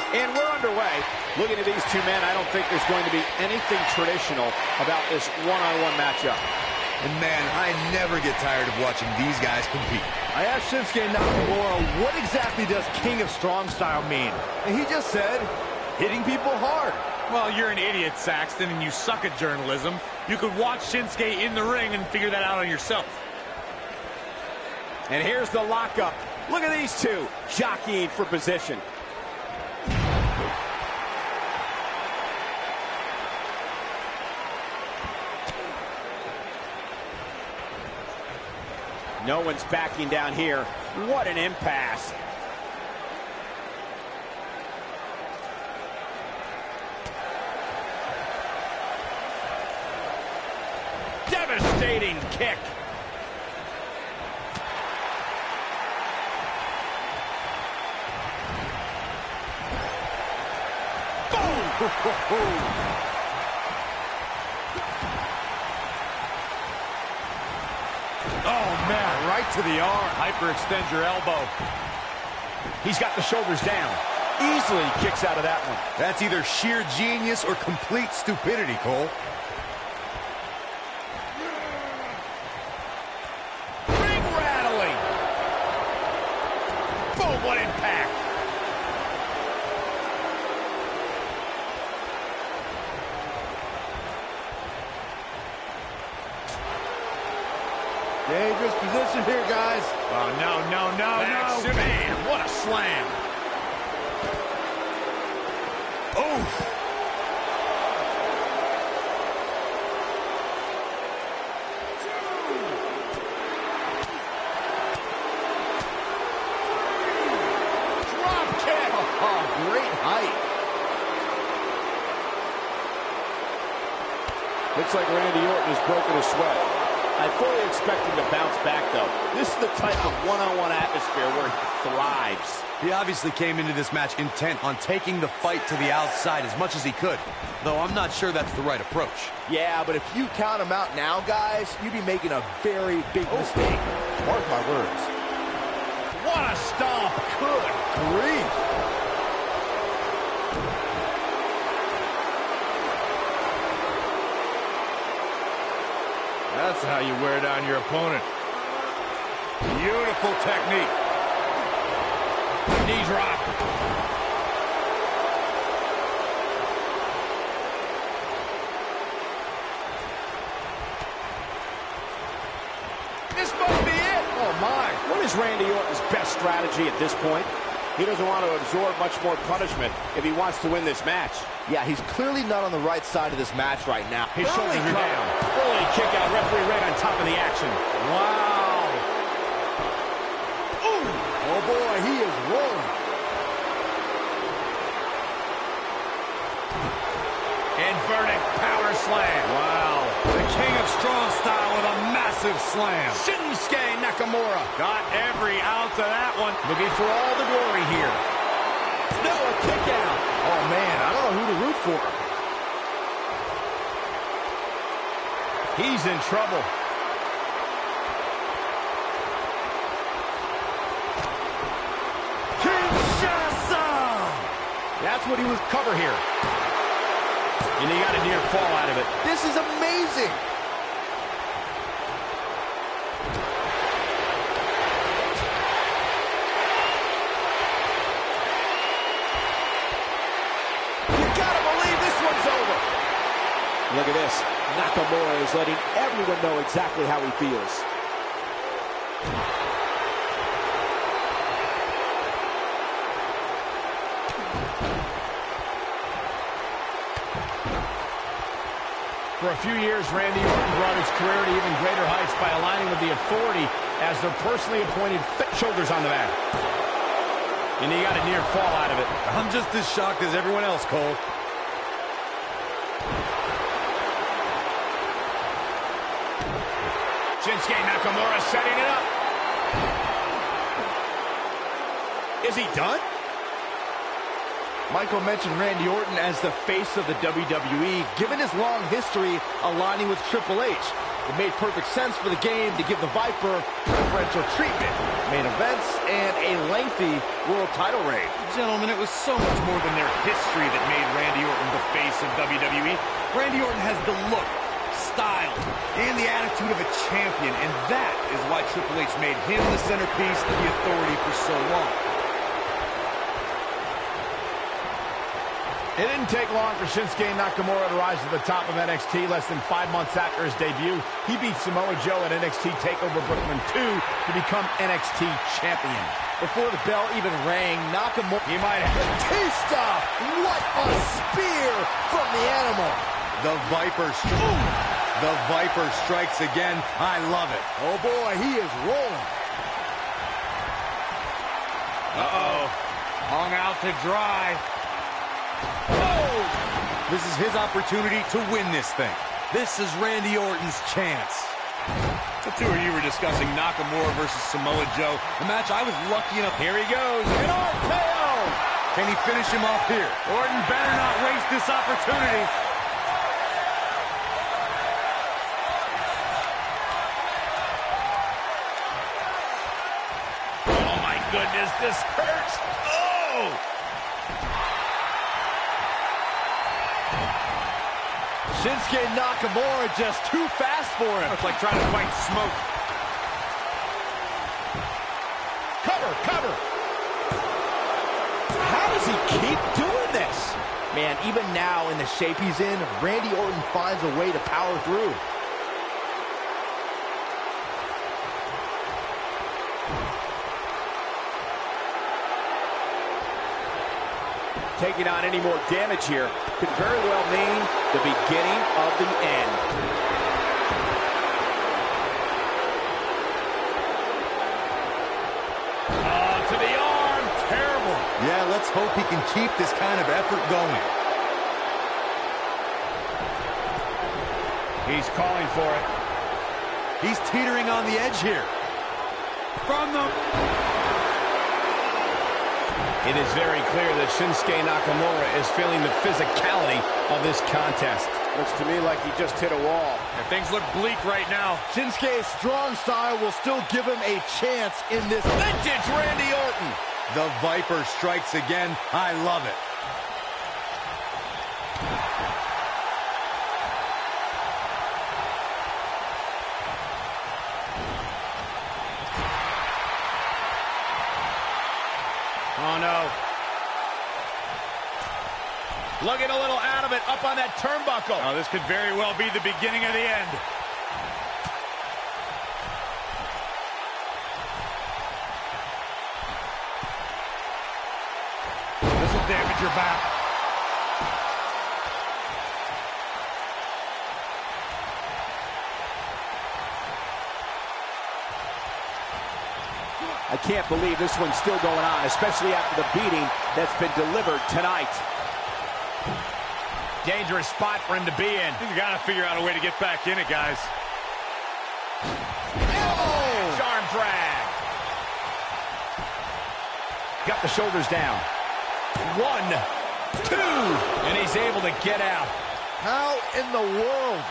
And we're underway. Looking at these two men, I don't think there's going to be anything traditional about this one-on-one matchup. And man, I never get tired of watching these guys compete. I asked Shinsuke Nakamura, what exactly does King of Strong Style mean? And he just said, hitting people hard. Well, you're an idiot, Saxton, and you suck at journalism. You could watch Shinsuke in the ring and figure that out on yourself. And here's the lockup. Look at these two jockeying for position. No one's backing down here. What an impasse. Devastating kick. Boom! Oh, man. Right to the arm. Hyperextend your elbow. He's got the shoulders down. Easily kicks out of that one. That's either sheer genius or complete stupidity, Cole. Ring rattling. Boom, what impact. Dangerous position here, guys. Oh, no. Man, what a slam. Oof. Drop kick. Oh, great height. Looks like Randy Orton has broken a sweat. I fully expect him to bounce back, though. This is the type of one-on-one atmosphere where he thrives. He obviously came into this match intent on taking the fight to the outside as much as he could, though I'm not sure that's the right approach. Yeah, but if you count him out now, guys, you'd be making a very big mistake. Mark my words. What a stomp. Good grief. That's how you wear down your opponent. Beautiful technique. Knee drop. This might be it. Oh, my. What is Randy Orton's best strategy at this point? He doesn't want to absorb much more punishment if he wants to win this match. Yeah, he's clearly not on the right side of this match right now. His shoulders are down. Early kick out. Referee right on top of the action. Wow. Ooh. Oh, boy, he is rolling. Inverted power slam. Wow. The King of Strong Style with a massive slam. Shinsuke Nakamura. Got every ounce of that one. Looking for all the glory here. No, a kick out. Oh, man, I don't know who to root for. He's in trouble. Kinshasa! That's what he was cover here. And he got a near fall out of it. This is amazing. Look at this. Nakamura is letting everyone know exactly how he feels. For a few years, Randy Orton brought his career to even greater heights by aligning with the Authority as their personally appointed shoulders on the mat. And he got a near fall out of it. I'm just as shocked as everyone else, Cole. Shinsuke Nakamura setting it up. Is he done? Michael mentioned Randy Orton as the face of the WWE. Given his long history aligning with Triple H, it made perfect sense for the game to give the Viper preferential treatment, main events, and a lengthy world title reign. Gentlemen, it was so much more than their history that made Randy Orton the face of WWE. Randy Orton has the look, style, and the attitude of a champion, and that is why Triple H made him the centerpiece of the Authority for so long. It didn't take long for Shinsuke Nakamura to rise to the top of NXT. Less than 5 months after his debut, he beat Samoa Joe at NXT TakeOver Brooklyn 2 to become NXT champion. Before the bell even rang, Nakamura... He might have... Batista! What a spear from the animal! The Viper strikes again. I love it. Oh boy, he is rolling. Uh-oh. Hung out to dry. Oh! This is his opportunity to win this thing. This is Randy Orton's chance. The two of you were discussing Nakamura versus Samoa Joe, a match I was lucky enough. Here he goes, an RKO! Can he finish him off here? Orton better not waste this opportunity. Oh my goodness, this hurts! Oh! Shinsuke Nakamura just too fast for him. It's like trying to fight smoke. Cover, cover! How does he keep doing this? Man, even now in the shape he's in, Randy Orton finds a way to power through. Taking on any more damage here could very well mean the beginning of the end. To the arm, terrible. Yeah, let's hope he can keep this kind of effort going. He's calling for it. He's teetering on the edge here. From the... It is very clear that Shinsuke Nakamura is feeling the physicality of this contest. Looks to me like he just hit a wall. And things look bleak right now. Shinsuke's strong style will still give him a chance in this Vintage Randy Orton. The Viper strikes again. I love it. Oh, no. Looking a little out of it, up on that turnbuckle. Oh, this could very well be the beginning of the end. This will damage your back. I can't believe this one's still going on, especially after the beating that's been delivered tonight. Dangerous spot for him to be in. He's got to figure out a way to get back in it, guys. Oh! Arm drag. Got the shoulders down. 1, 2, and he's able to get out. How in the world?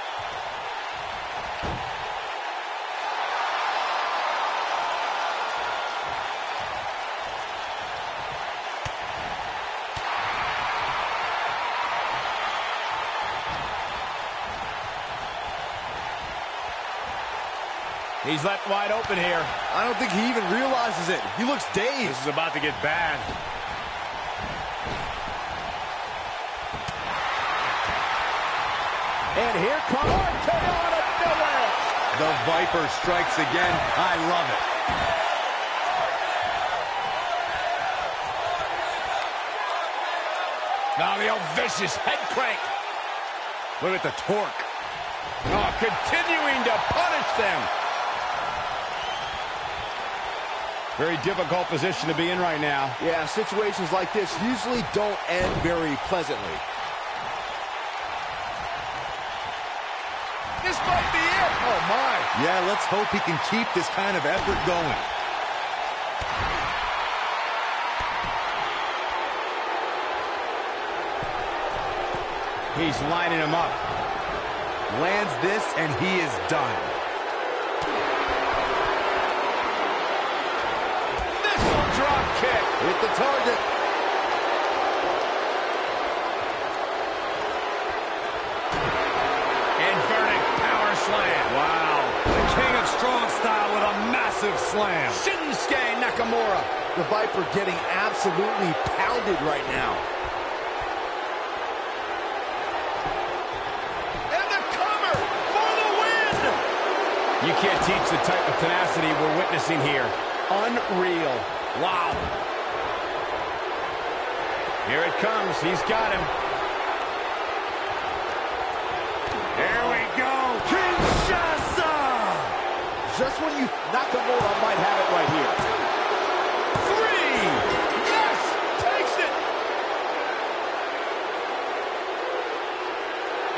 He's left wide open here. I don't think he even realizes it. He looks dazed. This is about to get bad. And here comes RKO out of nowhere. The Viper strikes again. I love it. Now the old vicious head crank. Look at the torque. Oh, continuing to punish them. Very difficult position to be in right now. Yeah, situations like this usually don't end very pleasantly. This might be it. Oh, my. Yeah, let's hope he can keep this kind of effort going. He's lining him up. Lands this, and he is done. Missile drop kick. Hit the target. Inverted power slam. Wow. The king of strong style with a massive slam. Shinsuke Nakamura. The Viper getting absolutely pounded right now. You can't teach the type of tenacity we're witnessing here. Unreal. Wow. Here it comes. He's got him. Here we go. Kinshasa! Just when you Nakamura might have it right here. 3. Yes! Takes it.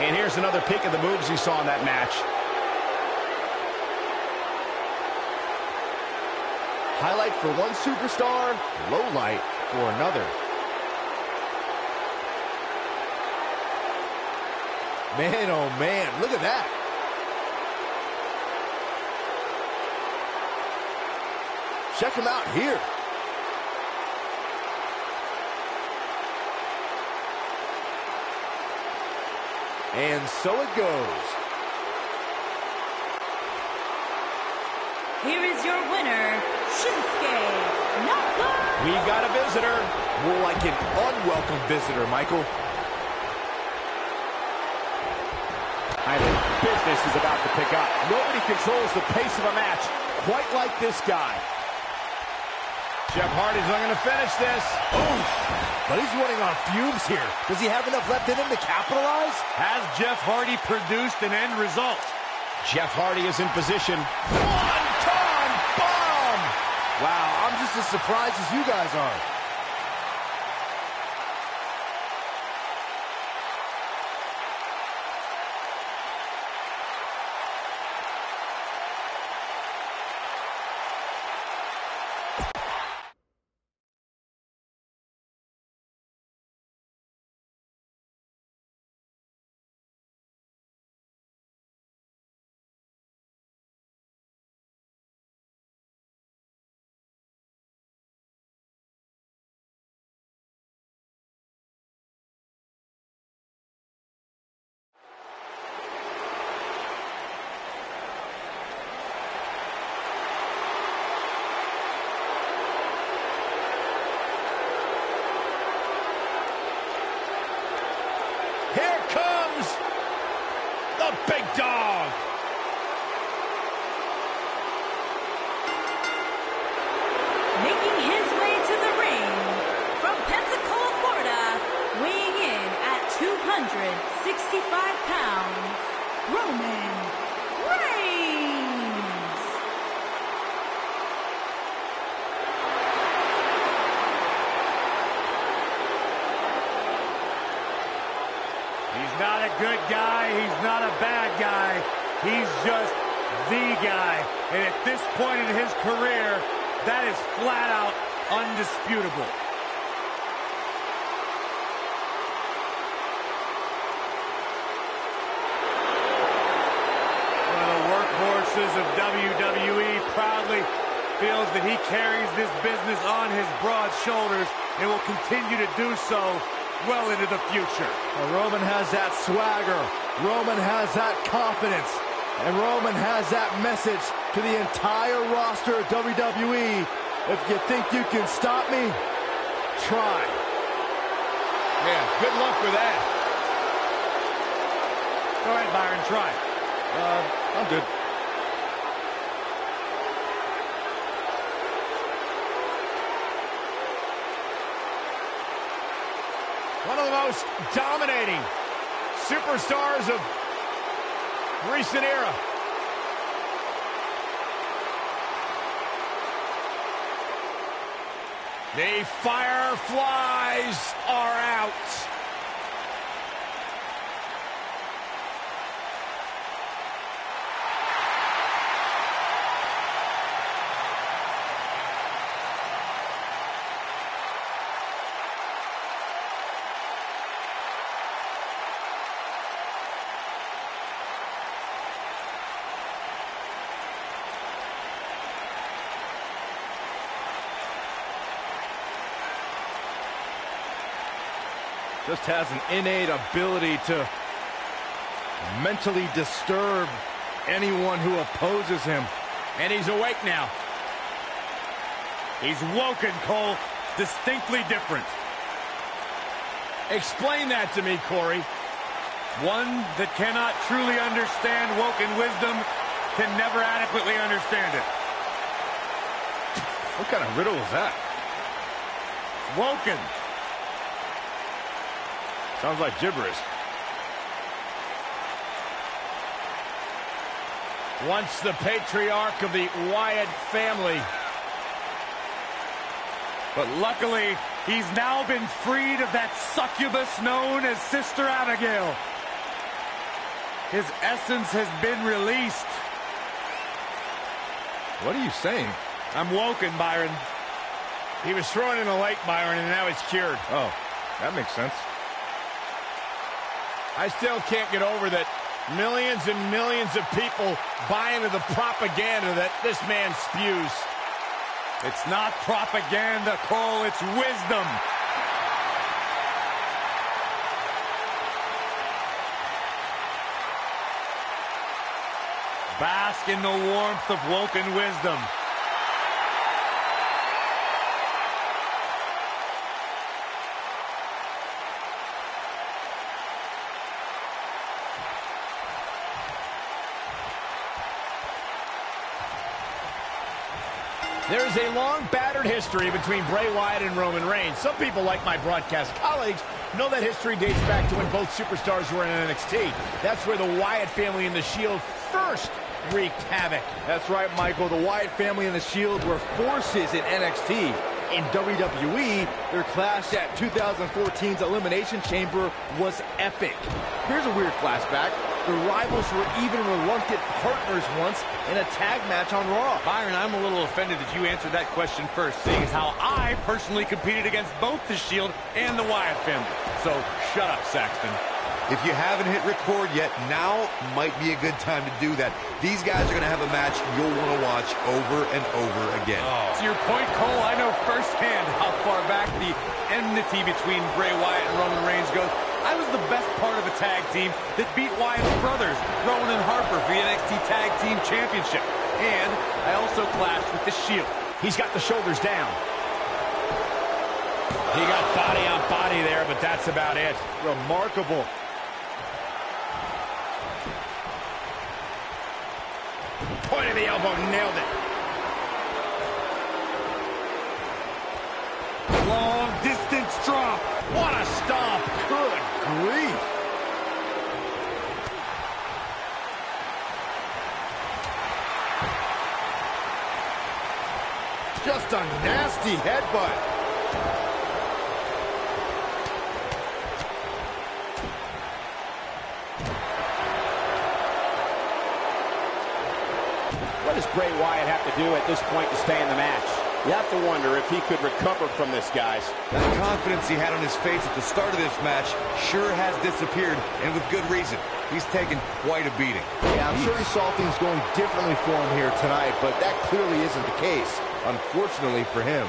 And here's another peek of the moves you saw in that match. Highlight for one superstar, low light for another. Man, oh man, look at that. Check him out here. And so it goes. Here is your winner, Shinsuke Nakamura. We got a visitor. More like an unwelcome visitor, Michael. I think business is about to pick up. Nobody controls the pace of a match quite like this guy. Jeff Hardy's looking to finish this. Oh, but he's running on fumes here. Does he have enough left in him to capitalize? Has Jeff Hardy produced an end result? Jeff Hardy is in position. One-ton bomb! Wow, I'm just as surprised as you guys are. Here comes the big dog. Making his way to the ring from Pensacola, Florida, weighing in at 265 pounds, Roman Reigns. He's not a good guy. He's not a bad guy. He's just the guy. And at this point in his career, that is flat out undisputable. One of the workhorses of WWE proudly feels that he carries this business on his broad shoulders and will continue to do so well into the future. Well, Roman has that swagger. Roman has that confidence. And Roman has that message to the entire roster of WWE. If you think you can stop me, try. Yeah, good luck with that. Go ahead, Byron, try. I'm good. One of the most dominating superstars of recent era. The Fireflies are out. Just has an innate ability to mentally disturb anyone who opposes him. And he's awake now. He's woken, Cole. Distinctly different. Explain that to me, Corey. One that cannot truly understand woken wisdom can never adequately understand it. What kind of riddle is that? Woken. Sounds like gibberish. Once the patriarch of the Wyatt family. But luckily, he's now been freed of that succubus known as Sister Abigail. His essence has been released. What are you saying? I'm woken, Byron. He was thrown in the lake, Byron, and now he's cured. Oh, that makes sense. I still can't get over that millions and millions of people buy into the propaganda that this man spews. It's not propaganda, Cole. It's wisdom. Bask in the warmth of woken wisdom. There is a long, battered history between Bray Wyatt and Roman Reigns. Some people, like my broadcast colleagues, know that history dates back to when both superstars were in NXT. That's where the Wyatt family and the Shield first wreaked havoc. That's right, Michael. The Wyatt family and the Shield were forces in NXT. In WWE, their clash at 2014's Elimination Chamber was epic. Here's a weird flashback. The rivals were even reluctant partners once in a tag match on Raw. Byron, I'm a little offended that you answered that question first, seeing as how I personally competed against both the Shield and the Wyatt family. So, shut up, Saxton. If you haven't hit record yet, now might be a good time to do that. These guys are going to have a match you'll want to watch over and over again. To your point, Cole, I know firsthand how far back the enmity between Bray Wyatt and Roman Reigns goes. I was the best part of a tag team that beat Wyatt's brothers, Rowan and Harper, for the NXT Tag Team Championship. And I also clashed with the Shield. He's got the shoulders down. He got body on body there, but that's about it. Remarkable. Point of the elbow, nailed it. Long distance drop. What a stomp. Good grief. Just a nasty headbutt. What does Bray Wyatt have to do at this point to stay in the match? You have to wonder if he could recover from this, guys. That confidence he had on his face at the start of this match sure has disappeared, and with good reason. He's taken quite a beating. Yeah, I'm sure he saw things going differently for him here tonight, but that clearly isn't the case, unfortunately for him.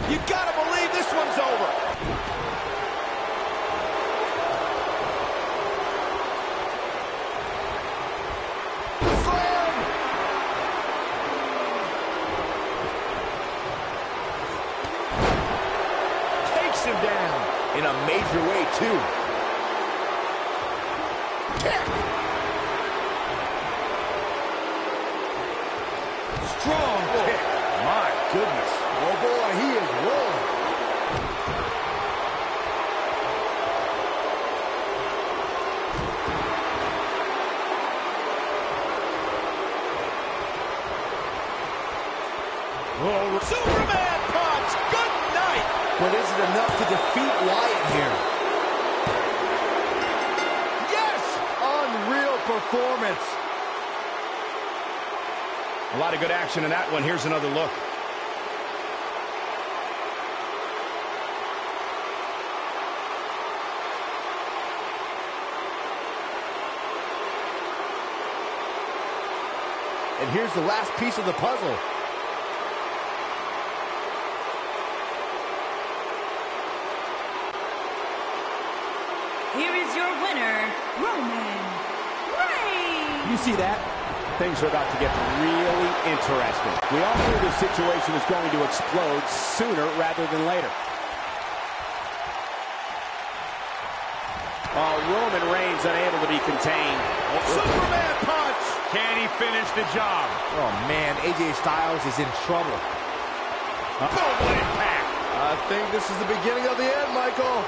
You gotta believe this one's over. 2. Kick. Strong kick. My goodness. Oh, boy, he is rolling. Oh, Superman punch. Good night. But is it enough to defeat Wyatt here? Yes! Unreal performance. A lot of good action in that one. Here's another look. And here's the last piece of the puzzle. Here is your winner, Roman Reigns. You see that? Things are about to get really interesting. We all knew this situation was going to explode sooner rather than later. Oh, Roman Reigns unable to be contained. Superman punch. Can he finish the job? Oh, man, AJ Styles is in trouble. Boom, what impact. I think this is the beginning of the end, Michael.